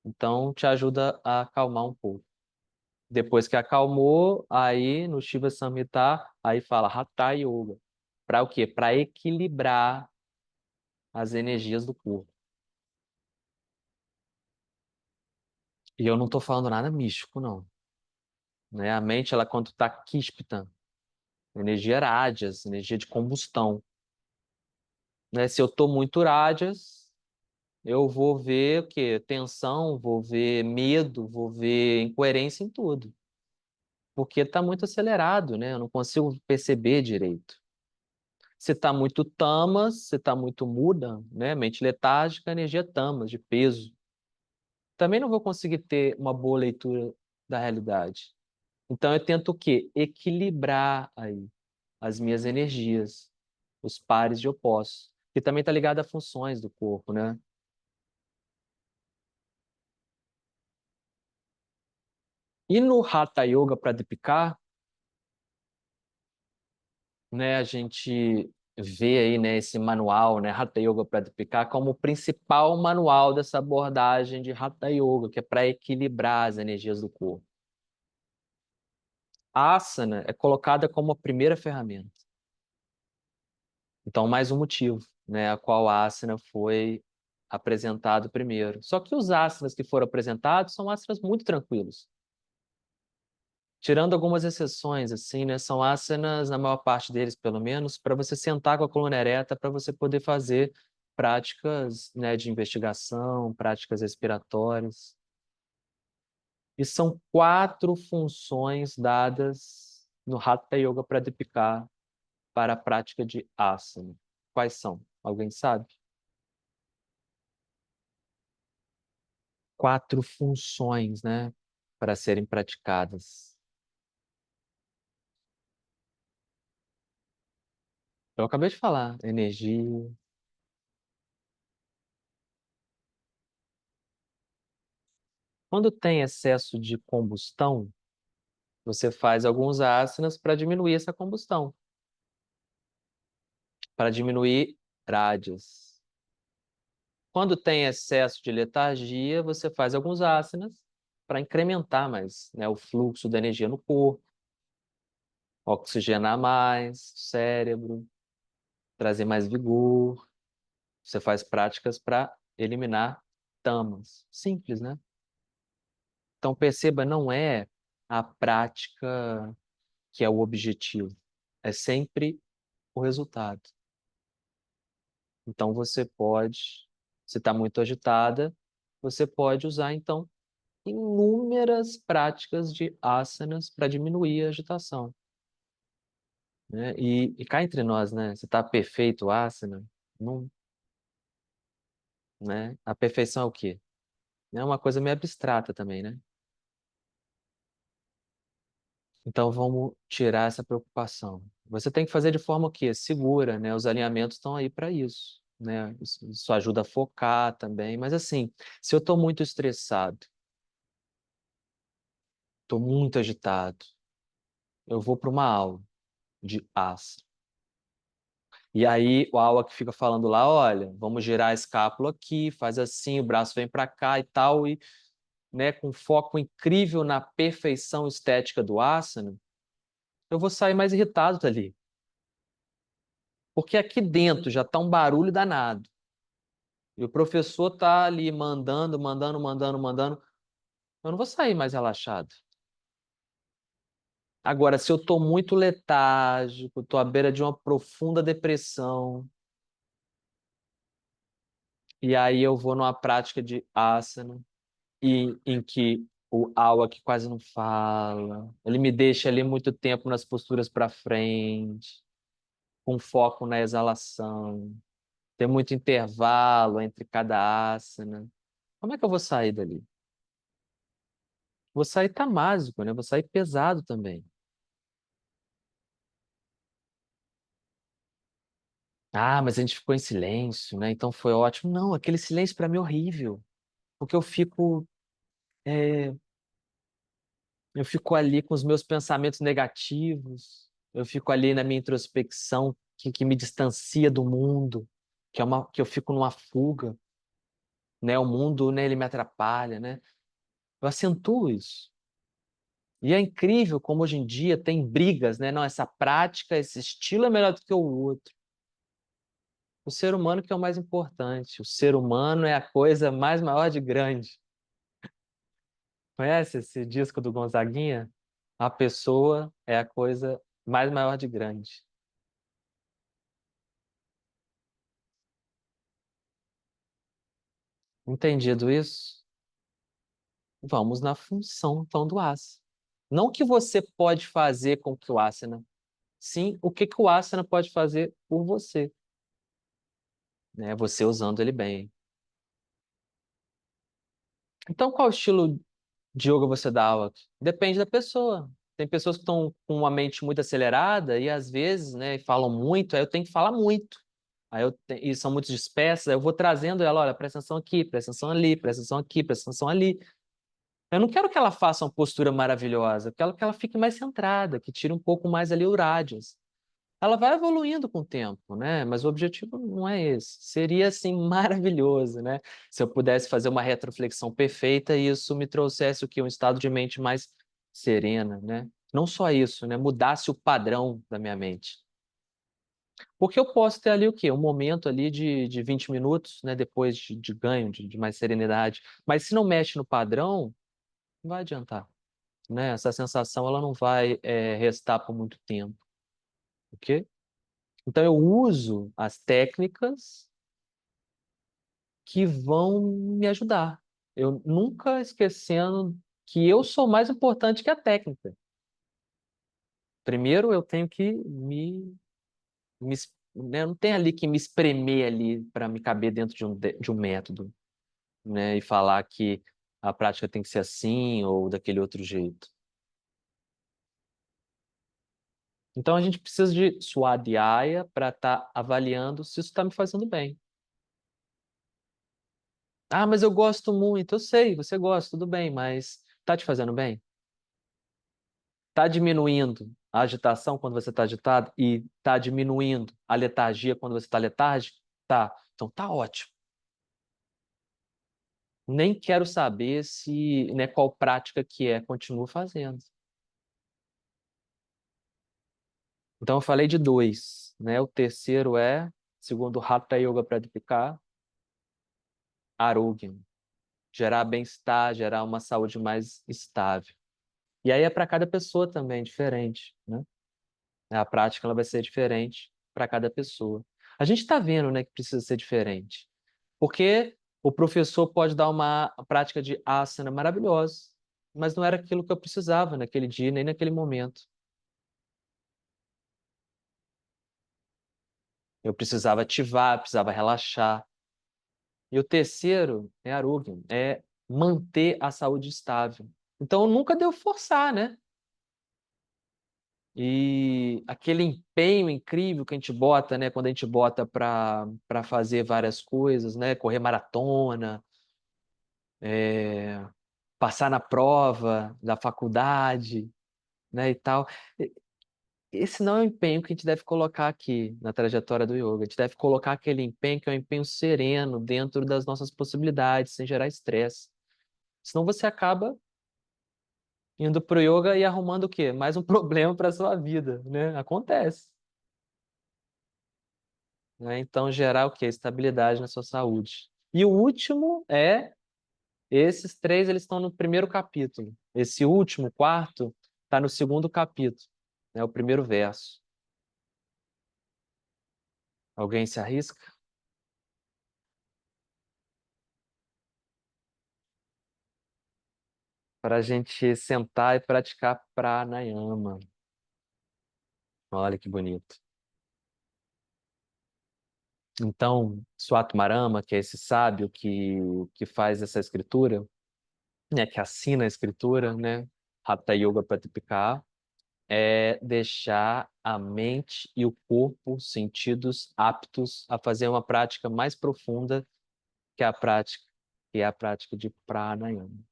então te ajuda a acalmar um pouco. Depois que acalmou, aí no Shiva Samhita, aí fala Hatha Yoga. Para o quê? Para equilibrar as energias do corpo. E eu não estou falando nada místico, não. Né? A mente, ela quando está kíspita, energia rádias, energia de combustão. Né? Se eu estou muito rádias, eu vou ver o quê? Tensão, vou ver medo, vou ver incoerência em tudo. Porque está muito acelerado, né? Eu não consigo perceber direito. Se está muito tamas, se está muito muda, né? Mente letárgica, energia tamas, de peso. Também não vou conseguir ter uma boa leitura da realidade. Então eu tento o quê? Equilibrar aí as minhas energias, os pares de opostos, que também está ligado a funções do corpo, né? E no Hatha Yoga Pradipika, né, a gente vê aí, né, esse manual, né, Hatha Yoga Pradipika, como o principal manual dessa abordagem de Hatha Yoga, que é para equilibrar as energias do corpo. A asana é colocada como a primeira ferramenta. Então, mais um motivo, né, a qual a asana foi apresentado primeiro. Só que os asanas que foram apresentados são asanas muito tranquilos. Tirando algumas exceções, assim, né? São asanas, na maior parte deles, pelo menos, para você sentar com a coluna ereta, para você poder fazer práticas, né, de investigação, práticas respiratórias. E são 4 funções dadas no Hatha Yoga Pradipika para a prática de asana. Quais são? Alguém sabe? 4 funções, né, para serem praticadas. Eu acabei de falar, energia. Quando tem excesso de combustão, você faz alguns asanas para diminuir essa combustão, para diminuir rádias. Quando tem excesso de letargia, você faz alguns asanas para incrementar mais, né, o fluxo da energia no corpo, oxigenar mais o cérebro, trazer mais vigor. Você faz práticas para eliminar tamas. Simples, né? Então perceba, não é a prática que é o objetivo, é sempre o resultado. Então você pode, se está muito agitada, você pode usar então inúmeras práticas de asanas para diminuir a agitação, né? E cá entre nós, né? Se está perfeito o asana, não, né? A perfeição é o quê? É uma coisa meio abstrata também, né? Então vamos tirar essa preocupação. Você tem que fazer de forma o quê? Segura, né? Os alinhamentos estão aí para isso, né? Isso ajuda a focar também. Mas assim, se eu estou muito estressado, estou muito agitado, eu vou para uma aula de asana. E aí o aula que fica falando lá, olha, vamos girar a escápula aqui, faz assim, o braço vem para cá e tal, e, né, com foco incrível na perfeição estética do asana, eu vou sair mais irritado dali. Porque aqui dentro já está um barulho danado. E o professor está ali mandando, mandando, mandando, mandando. Eu não vou sair mais relaxado. Agora, se eu estou muito letárgico, estou à beira de uma profunda depressão, e aí eu vou numa prática de asana, em que o aula que quase não fala, ele me deixa ali muito tempo nas posturas para frente, com foco na exalação, tem muito intervalo entre cada asana. Como é que eu vou sair dali? Vou sair tamásico, né? Vou sair pesado também. Ah, mas a gente ficou em silêncio, né? Então foi ótimo. Não, aquele silêncio para mim é horrível, porque é, eu fico ali com os meus pensamentos negativos, eu fico ali na minha introspecção que me distancia do mundo, que eu fico numa fuga, né? O mundo, né? Ele me atrapalha, né? Eu acentuo isso. E é incrível como hoje em dia tem brigas, né? Não, essa prática, esse estilo é melhor do que o outro. O ser humano que é o mais importante. O ser humano é a coisa mais maior de grande. Conhece esse disco do Gonzaguinha? A pessoa é a coisa mais maior de grande. Entendido isso? Vamos na função, então, do asana. Não o que você pode fazer com que o asana, sim o que o asana pode fazer por você, né? Você usando ele bem. Então, qual estilo de yoga você dá aula? Depende da pessoa. Tem pessoas que estão com uma mente muito acelerada e às vezes, né, falam muito, aí eu tenho que falar muito. E são muito dispersas, aí eu vou trazendo ela, olha, presta atenção aqui, presta atenção ali, presta atenção aqui, presta atenção ali. Eu não quero que ela faça uma postura maravilhosa, eu quero que ela fique mais centrada, que tire um pouco mais ali o rádios. Ela vai evoluindo com o tempo, né? Mas o objetivo não é esse. Seria, assim, maravilhoso, né? Se eu pudesse fazer uma retroflexão perfeita e isso me trouxesse o quê? Um estado de mente mais serena, né? Não só isso, né? Mudasse o padrão da minha mente. Porque eu posso ter ali o quê? Um momento ali de 20 minutos, né? Depois de ganho, de mais serenidade. Mas se não mexe no padrão, não vai adiantar, né? Essa sensação, ela não vai restar por muito tempo, ok? Então, eu uso as técnicas que vão me ajudar. Eu nunca esquecendo que eu sou mais importante que a técnica. Primeiro, eu tenho que né, não tem ali que me espremer ali para me caber dentro de um método, né, e falar que a prática tem que ser assim ou daquele outro jeito. Então, a gente precisa de Swadhyaya para estar avaliando se isso está me fazendo bem. Ah, mas eu gosto muito. Eu sei, você gosta, tudo bem, mas tá te fazendo bem? Tá diminuindo a agitação quando você está agitado e tá diminuindo a letargia quando você está letárgico? Tá. Então tá ótimo. Nem quero saber se, né, qual prática que é, continuo fazendo. Então eu falei de dois, né? O terceiro é, segundo o Hatha Yoga Pradipika, Arogya, gerar bem-estar, gerar uma saúde mais estável. E aí é para cada pessoa também, diferente, né? A prática ela vai ser diferente para cada pessoa. A gente está vendo, né, que precisa ser diferente. Porque o professor pode dar uma prática de asana maravilhosa, mas não era aquilo que eu precisava naquele dia, nem naquele momento. Eu precisava ativar, precisava relaxar. E o terceiro é Arugyan, é manter a saúde estável. Então, nunca deu forçar, né? E aquele empenho incrível que a gente bota, né, quando a gente bota para fazer várias coisas, né, correr maratona, passar na prova da faculdade, né, e tal. Esse não é o empenho que a gente deve colocar aqui na trajetória do yoga. A gente deve colocar aquele empenho que é um empenho sereno, dentro das nossas possibilidades, sem gerar estresse. Senão você acaba indo pro yoga e arrumando o quê? Mais um problema para sua vida, né? Acontece. Né? Então, gerar o quê? Estabilidade na sua saúde. E o último é, esses três, eles estão no primeiro capítulo. Esse último, quarto, está no segundo capítulo, né? O primeiro verso. Alguém se arrisca? Para a gente sentar e praticar pranayama. Olha que bonito. Então, Swatmarama, que é esse sábio que faz essa escritura, né, que assina a escritura, né, Hatha Yoga Pratipika, é deixar a mente e o corpo, os sentidos aptos a fazer uma prática mais profunda que a prática, que é a prática de pranayama.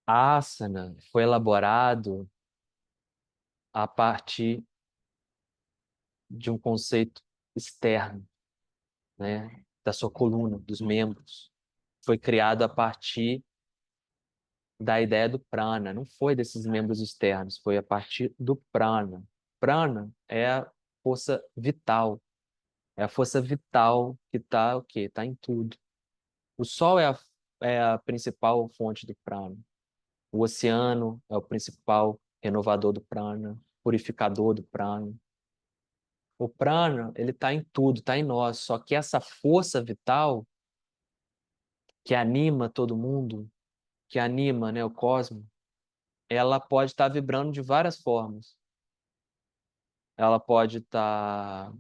A asana foi elaborado a partir de um conceito externo, né, da sua coluna, dos membros. Foi criado a partir da ideia do prana, não foi desses membros externos, foi a partir do prana. Prana é a força vital, é a força vital que está o quê? Está em tudo. O sol é a principal fonte do prana. O oceano é o principal renovador do prana, purificador do prana. O prana, ele está em tudo, está em nós. Só que essa força vital que anima todo mundo, que anima, né, o cosmos, ela pode estar vibrando de várias formas. Ela pode estar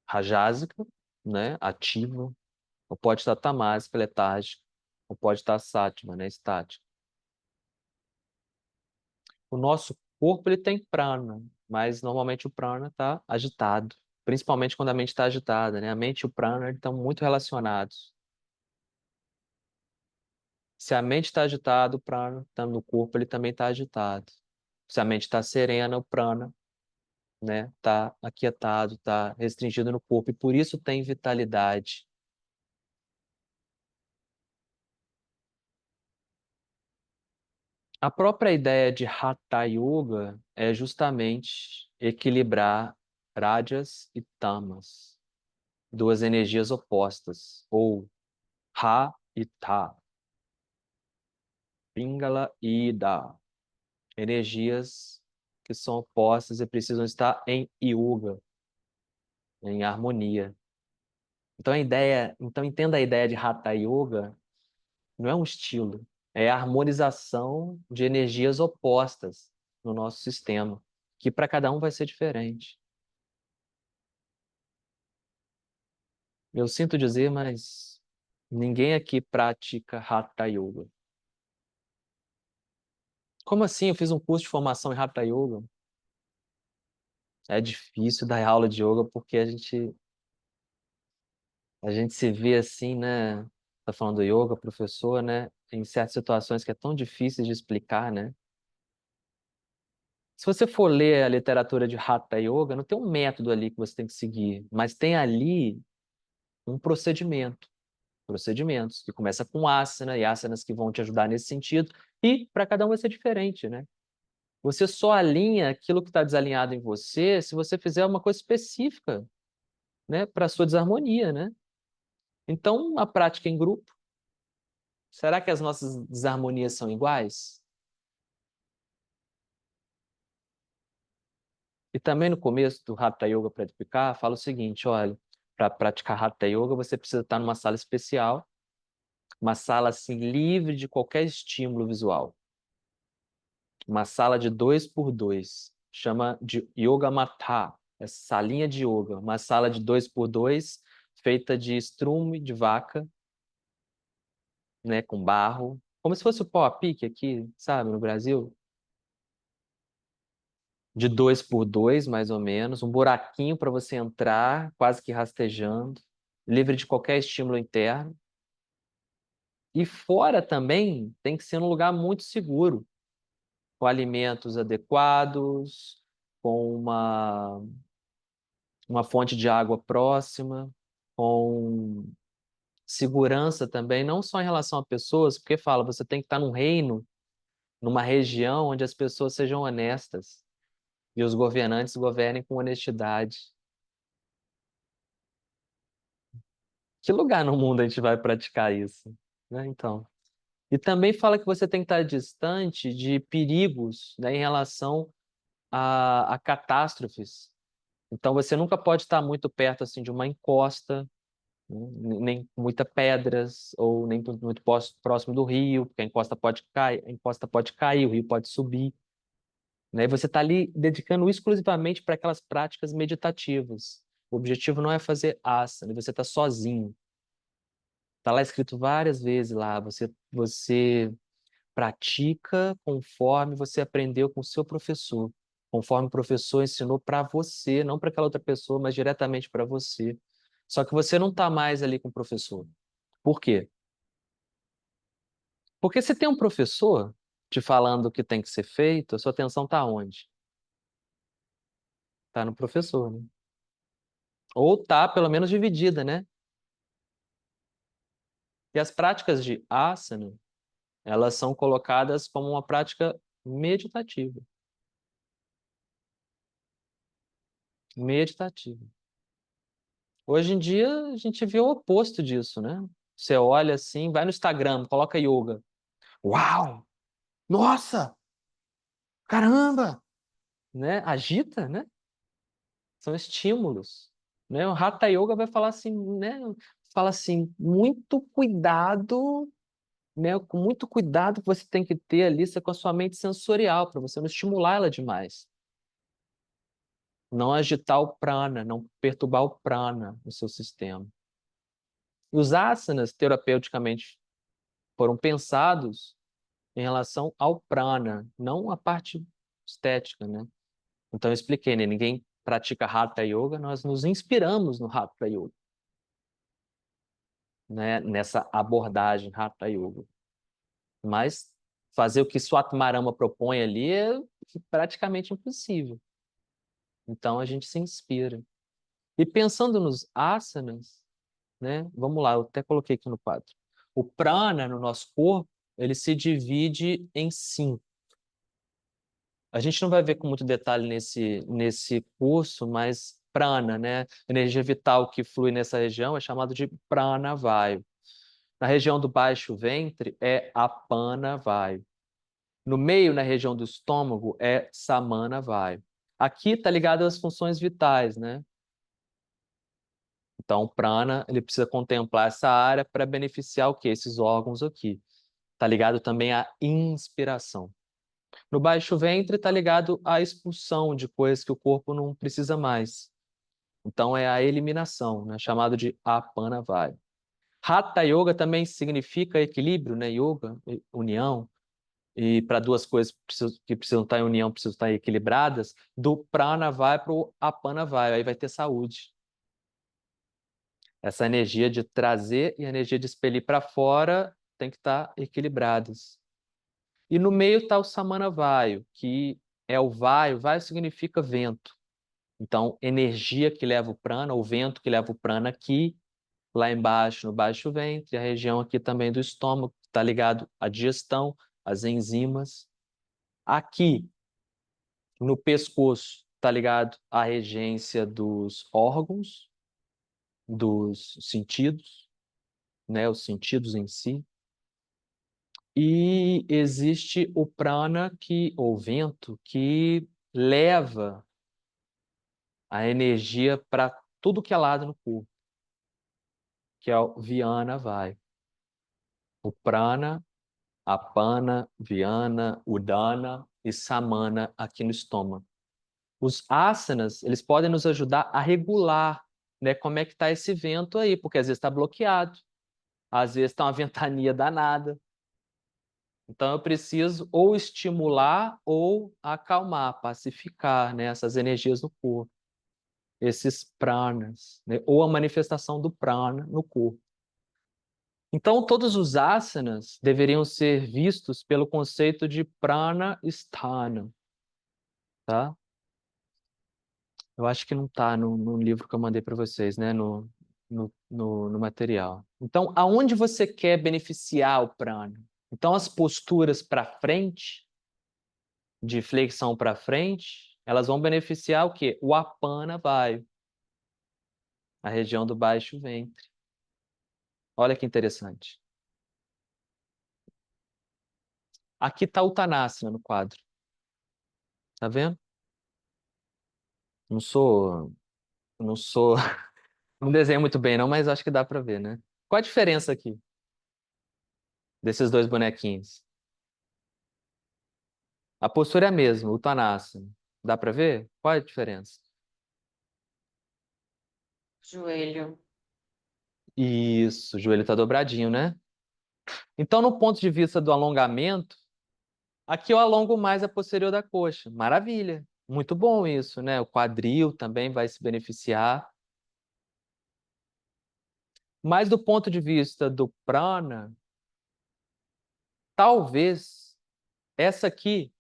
rajásica, né, ativa, ou pode estar tamásica, letárgica, ou pode estar sátima, né, estática. O nosso corpo ele tem prana, mas normalmente o prana está agitado, principalmente quando a mente está agitada, né? A mente e o prana estão muito relacionados. Se a mente está agitada, o prana está no corpo, ele também está agitado. Se a mente está serena, o prana, né, está aquietado, está restringido no corpo e por isso tem vitalidade. A própria ideia de Hatha Yoga é justamente equilibrar rajas e tamas, duas energias opostas, ou Ha e Ta, Pingala e Da, energias que são opostas e precisam estar em yoga, em harmonia. Então entenda a ideia de Hatha Yoga, não é um estilo, é a harmonização de energias opostas no nosso sistema, que para cada um vai ser diferente. Eu sinto dizer, mas ninguém aqui pratica Hatha Yoga. Como assim? Eu fiz um curso de formação em Hatha Yoga. É difícil dar aula de yoga porque a gente se vê assim, né? Tá falando do yoga, professor, né? Em certas situações que é tão difícil de explicar, né? Se você for ler a literatura de Hatha Yoga, não tem um método ali que você tem que seguir, mas tem ali um procedimento, procedimentos, que começa com asana e asanas que vão te ajudar nesse sentido, e para cada um vai ser diferente, né? Você só alinha aquilo que está desalinhado em você se você fizer uma coisa específica, né, para a sua desarmonia, né? Então, a prática em grupo, será que as nossas desarmonias são iguais? E também no começo do Hatha Yoga Pratipika, fala o seguinte, olha, para praticar Hatha Yoga você precisa estar numa sala especial, uma sala assim livre de qualquer estímulo visual. Uma sala de 2x2, chama de Yoga Matha, é salinha de yoga, uma sala de 2x2 feita de estrume de vaca, né, com barro, como se fosse o pau a pique aqui, sabe, no Brasil. De 2x2, mais ou menos, um buraquinho para você entrar, quase que rastejando, livre de qualquer estímulo interno. E fora também tem que ser num lugar muito seguro, com alimentos adequados, com uma fonte de água próxima, com segurança também, não só em relação a pessoas, porque fala, você tem que estar num reino, numa região onde as pessoas sejam honestas e os governantes governem com honestidade. Que lugar no mundo a gente vai praticar isso, né? Então, e também fala que você tem que estar distante de perigos, né, em relação a catástrofes. Então, você nunca pode estar muito perto assim de uma encosta, né, nem muitas pedras ou nem muito próximo do rio, porque a encosta pode cair, o rio pode subir, né? E você está ali dedicando exclusivamente para aquelas práticas meditativas. O objetivo não é fazer asana, você está sozinho. Está lá escrito várias vezes lá, você pratica conforme você aprendeu com o seu professor, conforme o professor ensinou para você, não para aquela outra pessoa, mas diretamente para você. Só que você não está mais ali com o professor. Por quê? Porque se tem um professor te falando o que tem que ser feito, a sua atenção está onde? Está no professor, né? Ou está, pelo menos, dividida, né? E as práticas de asana, elas são colocadas como uma prática meditativa. Meditativa. Hoje em dia, a gente vê o oposto disso, né? Você olha assim, vai no Instagram, coloca yoga. Uau! Nossa! Caramba! Né? Agita, né? São estímulos, né? O Hatha Yoga vai falar assim, né? Fala assim, muito cuidado, né? Com muito cuidado que você tem que ter ali com a sua mente sensorial, para você não estimular ela demais. Não agitar o prana, não perturbar o prana no seu sistema. E os asanas, terapeuticamente, foram pensados em relação ao prana, não a parte estética, né? Então eu expliquei, né? Ninguém pratica Hatha Yoga, nós nos inspiramos no Hatha Yoga, né? Nessa abordagem Hatha Yoga. Mas fazer o que Swatmarama propõe ali é praticamente impossível. Então a gente se inspira. E pensando nos asanas, né? Vamos lá, eu até coloquei aqui no quadro. O prana no nosso corpo, ele se divide em 5. A gente não vai ver com muito detalhe nesse curso, mas prana, né? Energia vital que flui nessa região é chamado de pranavayu. Na região do baixo ventre é apanavayu. No meio, na região do estômago, é samanavayu. Aqui está ligado às funções vitais, né? Então, o prana, ele precisa contemplar essa área para beneficiar o quê? Esses órgãos aqui. Está ligado também à inspiração. No baixo ventre está ligado à expulsão de coisas que o corpo não precisa mais. Então é a eliminação, né? Chamado de apanavayu. Hatha Yoga também significa equilíbrio, né? Yoga, união. E para duas coisas que precisam estar em união, precisam estar equilibradas, do pranavayu para o apanavayu, aí vai ter saúde. Essa energia de trazer e a energia de expelir para fora tem que estar equilibradas. E no meio está o Samanavayu, que é o vaio. Vaio significa vento. Então, energia que leva o prana, o vento que leva o prana aqui, lá embaixo, no baixo ventre, a região aqui também do estômago, que está ligado à digestão, às enzimas. Aqui, no pescoço, está ligado à regência dos órgãos, dos sentidos, né, os sentidos em si. E existe o prana, ou vento, que leva a energia para tudo que é lado no corpo, que é o Vyana vai. O prana, apana, Vyana, udana e samana aqui no estômago. Os asanas, eles podem nos ajudar a regular, né, como é que está esse vento aí, porque às vezes está bloqueado, às vezes está uma ventania danada. Então eu preciso ou estimular ou acalmar, pacificar, né, essas energias no corpo, esses pranas, né, ou a manifestação do prana no corpo. Então todos os asanas deveriam ser vistos pelo conceito de prana sthana, tá? Eu acho que não está no livro que eu mandei para vocês, né, no material. Então, aonde você quer beneficiar o prana? Então, as posturas para frente, de flexão para frente, elas vão beneficiar o quê? O apana vai, a região do baixo ventre. Olha que interessante. Aqui está o Uttanasana no quadro. Tá vendo? Não sou, não sou, não desenho muito bem não, mas acho que dá para ver, né? Qual a diferença aqui desses dois bonequinhos? A postura é a mesma, o Uttanasana. Dá para ver? Qual é a diferença? Joelho. Isso, o joelho está dobradinho, né? Então, no ponto de vista do alongamento, aqui eu alongo mais a posterior da coxa. Maravilha. Muito bom isso, né? O quadril também vai se beneficiar. Mas do ponto de vista do prana, talvez essa aqui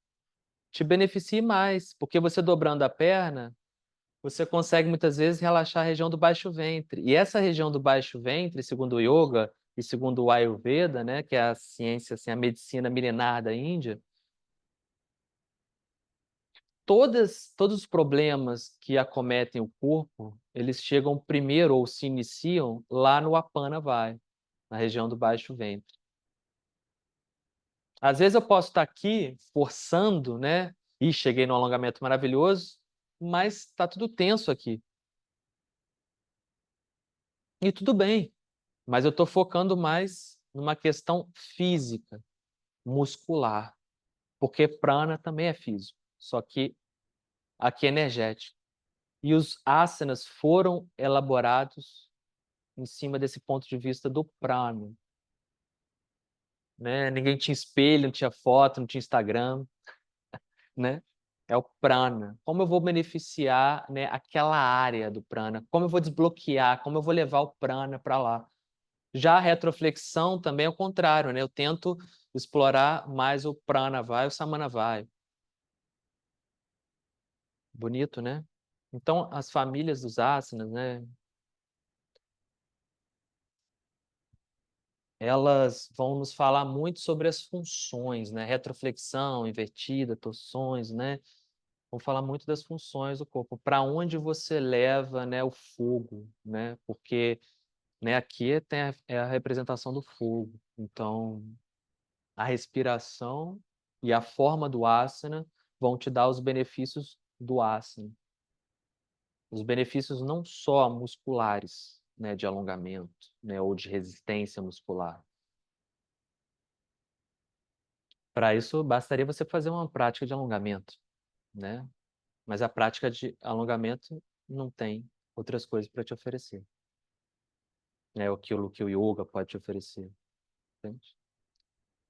te beneficie mais, porque você dobrando a perna, você consegue muitas vezes relaxar a região do baixo ventre. E essa região do baixo ventre, segundo o yoga, e segundo o Ayurveda, né, que é a ciência, assim, a medicina milenar da Índia, todos os problemas que acometem o corpo, eles chegam primeiro ou se iniciam lá no Apana Vaya, na região do baixo ventre. Às vezes eu posso estar aqui forçando, né, e cheguei num alongamento maravilhoso, mas está tudo tenso aqui. E tudo bem, mas eu estou focando mais numa questão física, muscular, porque prana também é físico, só que aqui é energético. E os asanas foram elaborados em cima desse ponto de vista do prana, né? Ninguém tinha espelho, não tinha foto, não tinha Instagram, né? É o prana. Como eu vou beneficiar, né, aquela área do prana? Como eu vou desbloquear? Como eu vou levar o prana para lá? Já a retroflexão também é o contrário, né? Eu tento explorar mais o prana vai, o samana vai. Bonito, né? Então, as famílias dos asanas, né, elas vão nos falar muito sobre as funções, né? Retroflexão, invertida, torções, né? Vão falar muito das funções do corpo, para onde você leva, né, o fogo, né? Porque, né, aqui tem é a representação do fogo. Então, a respiração e a forma do asana vão te dar os benefícios do asana. Os benefícios não só musculares, né, de alongamento, né, ou de resistência muscular. Para isso, bastaria você fazer uma prática de alongamento, né? Mas a prática de alongamento não tem outras coisas para te oferecer, né? Aquilo que o yoga pode te oferecer, entende?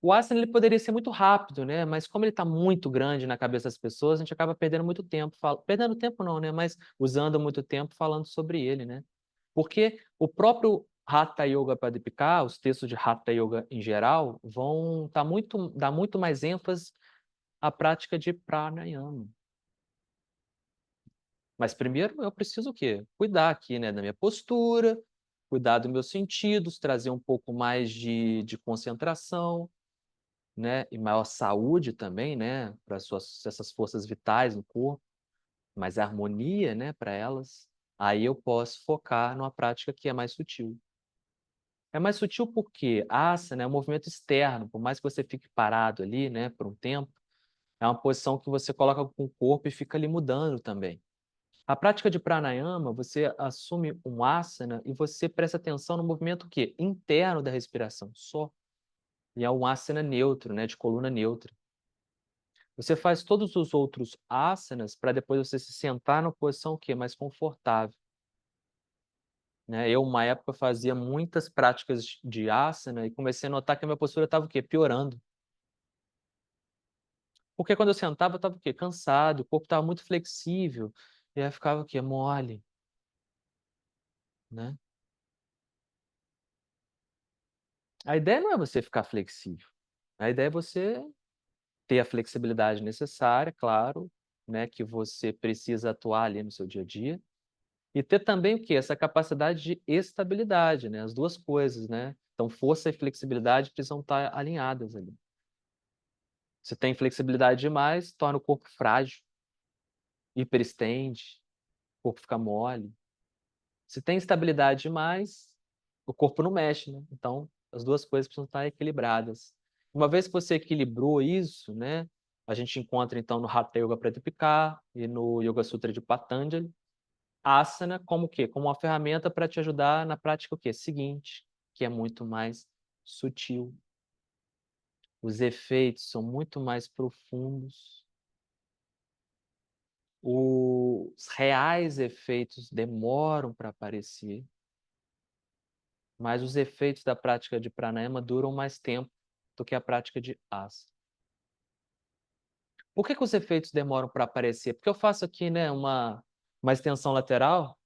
O asana ele poderia ser muito rápido, né? Mas como ele está muito grande na cabeça das pessoas, a gente acaba perdendo muito tempo, perdendo tempo não, né? Mas usando muito tempo falando sobre ele, né? Porque o próprio Hatha Yoga Pradipika, os textos de Hatha Yoga em geral, vão dar muito mais ênfase à prática de pranayama. Mas primeiro eu preciso o quê? Cuidar aqui, né, da minha postura, cuidar dos meus sentidos, trazer um pouco mais de concentração, né, e maior saúde também, né, para essas forças vitais no corpo, mais harmonia, né, para elas. Aí eu posso focar numa prática que é mais sutil. É mais sutil porque asana é um movimento externo, por mais que você fique parado ali, né, por um tempo, é uma posição que você coloca com o corpo e fica ali mudando também. A prática de pranayama, você assume um asana e você presta atenção no movimento o quê? Interno da respiração, só. E é um asana neutro, né, de coluna neutra. Você faz todos os outros asanas para depois você se sentar numa posição o quê? Mais confortável. Né? Eu, uma época, fazia muitas práticas de asana e comecei a notar que a minha postura estava o quê? Piorando. Porque quando eu sentava, eu estava o quê? Cansado, o corpo estava muito flexível, e aí ficava o quê? Mole, né? A ideia não é você ficar flexível. A ideia é você ter a flexibilidade necessária, claro, né, que você precisa atuar ali no seu dia a dia, e ter também o quê? Essa capacidade de estabilidade, né, as duas coisas, né. Então força e flexibilidade precisam estar alinhadas ali. Se tem flexibilidade demais, torna o corpo frágil, hiperestende, o corpo fica mole. Se tem estabilidade demais, o corpo não mexe, né, então as duas coisas precisam estar equilibradas. Uma vez que você equilibrou isso, né, a gente encontra então no Hatha Yoga Pradipika e no Yoga Sutra de Patanjali, asana como o quê? Como uma ferramenta para te ajudar na prática o quê? Seguinte, que é muito mais sutil. Os efeitos são muito mais profundos. Os reais efeitos demoram para aparecer. Mas os efeitos da prática de pranayama duram mais tempo do que a prática de asana. Por que que os efeitos demoram para aparecer? Porque eu faço aqui, né, uma extensão lateral,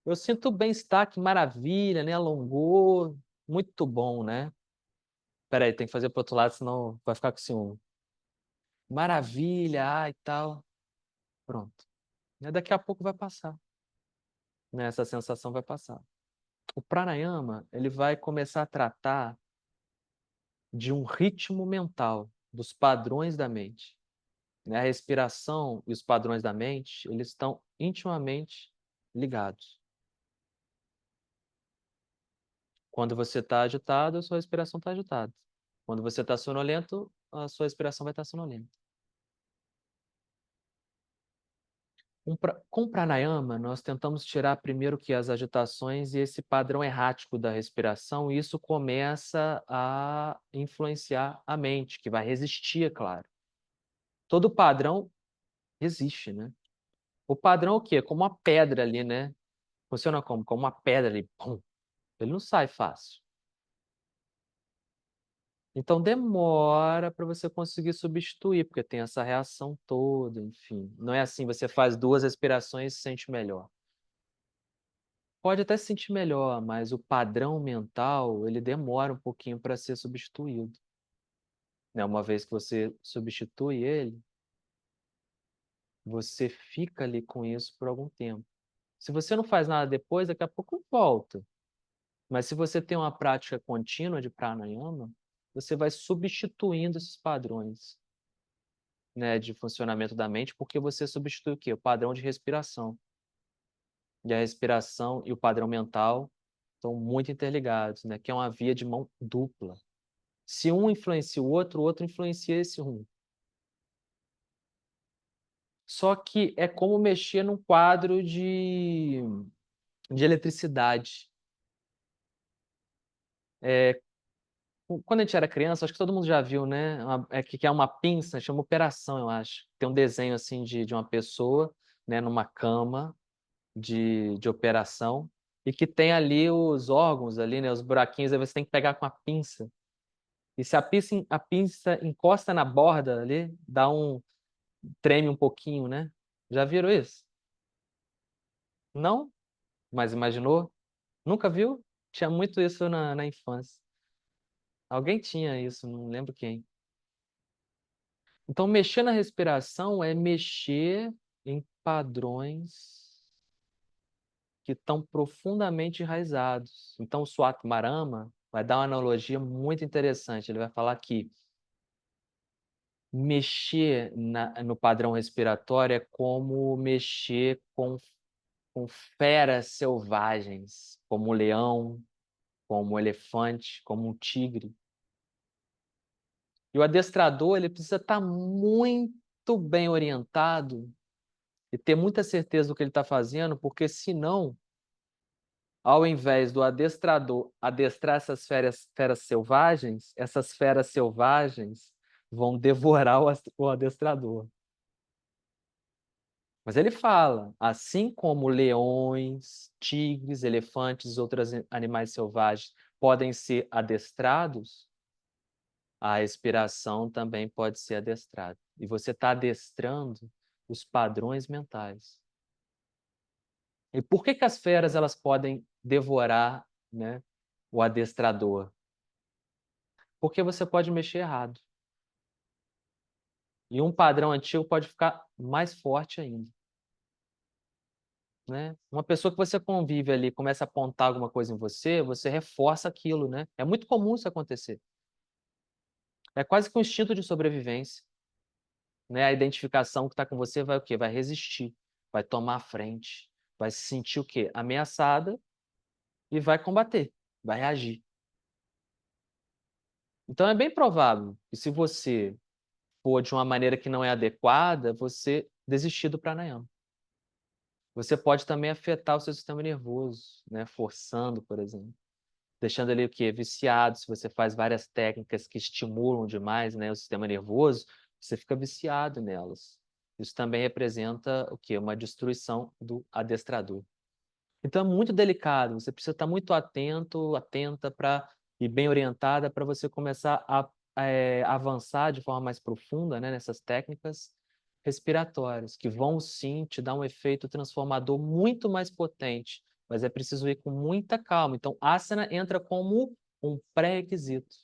eu sinto bem-estar, que maravilha, né, alongou, muito bom, né. Espera aí, tem que fazer para o outro lado, senão vai ficar com ciúme. Maravilha, e tal. Pronto. Né, daqui a pouco vai passar, né, essa sensação vai passar. O pranayama, ele vai começar a tratar de um ritmo mental, dos padrões da mente, né? A respiração e os padrões da mente, eles estão intimamente ligados. Quando você está agitado, a sua respiração está agitada. Quando você está sonolento, a sua respiração vai estar sonolenta. Com o pranayama, nós tentamos tirar primeiro que as agitações e esse padrão errático da respiração, e isso começa a influenciar a mente, que vai resistir, é claro. Todo padrão resiste, né? O padrão é o quê? Como uma pedra ali, né? Funciona como? Como uma pedra ali, pum. Ele não sai fácil. Então demora para você conseguir substituir, porque tem essa reação toda, enfim. Não é assim, você faz 2 respirações e se sente melhor. Pode até se sentir melhor, mas o padrão mental, ele demora um pouquinho para ser substituído, né. Uma vez que você substitui ele, você fica ali com isso por algum tempo. Se você não faz nada depois, daqui a pouco volta. Mas se você tem uma prática contínua de pranayama, você vai substituindo esses padrões, né, de funcionamento da mente, porque você substitui o quê? O padrão de respiração. E a respiração e o padrão mental estão muito interligados, né, que é uma via de mão dupla. Se um influencia o outro influencia esse um. Só que é como mexer num quadro de eletricidade. Quando a gente era criança, acho que todo mundo já viu, né, que é uma pinça, chama operação, eu acho. Tem um desenho, assim, de uma pessoa, né, numa cama de operação, e que tem ali os órgãos ali, né, os buraquinhos, aí você tem que pegar com a pinça. E se a pinça encosta na borda ali, treme um pouquinho, né. Já viram isso? Não? Mas imaginou? Nunca viu? Tinha muito isso na infância. Alguém tinha isso, não lembro quem. Então mexer na respiração é mexer em padrões que estão profundamente enraizados. Então o Swatmarama vai dar uma analogia muito interessante, ele vai falar que mexer no padrão respiratório é como mexer com feras selvagens, como o leão, como o elefante, como um tigre. E o adestrador, ele precisa estar muito bem orientado e ter muita certeza do que ele está fazendo, porque senão, ao invés do adestrador adestrar essas feras selvagens vão devorar o adestrador. Mas ele fala, assim como leões, tigres, elefantes e outros animais selvagens podem ser adestrados, a respiração também pode ser adestrada. E você está adestrando os padrões mentais. E por que as feras elas podem devorar, né, o adestrador? Porque você pode mexer errado. E um padrão antigo pode ficar mais forte ainda. Né? Uma pessoa que você convive ali começa a apontar alguma coisa em você, você reforça aquilo, né? É muito comum isso acontecer. É quase que um instinto de sobrevivência, né? A identificação que está com você vai o quê? Vai resistir, vai tomar a frente, vai se sentir o quê? Ameaçada e vai combater, vai reagir. Então é bem provável que se você for de uma maneira que não é adequada, você desistir do pranayama. Você pode também afetar o seu sistema nervoso, né? Forçando, por exemplo. Deixando ele o quê? Viciado. Se você faz várias técnicas que estimulam demais, né, o sistema nervoso, você fica viciado nelas. Isso também representa o quê? Uma destruição do adestrador. Então é muito delicado, você precisa estar muito atento, atenta e bem orientada para você começar a avançar de forma mais profunda, né, nessas técnicas respiratórias, que vão sim te dar um efeito transformador muito mais potente, mas é preciso ir com muita calma. Então, asana entra como um pré-requisito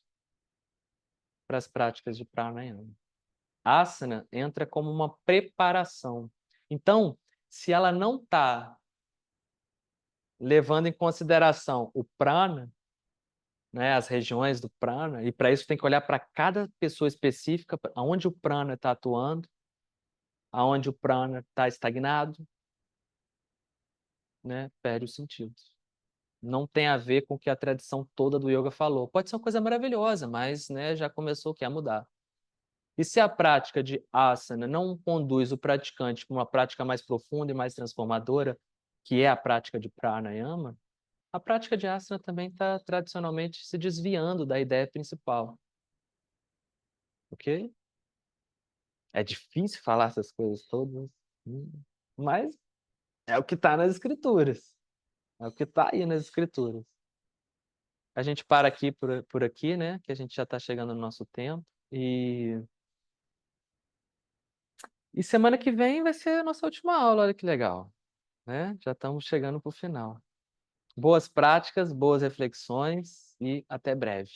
para as práticas de pranayama. Asana entra como uma preparação. Então, se ela não está levando em consideração o prana, né, as regiões do prana, e para isso tem que olhar para cada pessoa específica, aonde o prana está atuando, aonde o prana está estagnado, né, perde o sentido. Não tem a ver com o que a tradição toda do yoga falou. Pode ser uma coisa maravilhosa, mas, né, já começou o quê? A mudar. E se a prática de asana não conduz o praticante para uma prática mais profunda e mais transformadora, que é a prática de pranayama, a prática de asana também está tradicionalmente se desviando da ideia principal, ok? É difícil falar essas coisas todas, hum, mas é o que está nas escrituras, é o que está aí nas escrituras. A gente para aqui por aqui, né, que a gente já está chegando no nosso tempo, e semana que vem vai ser a nossa última aula, olha que legal, né, já estamos chegando para o final. Boas práticas, boas reflexões e até breve.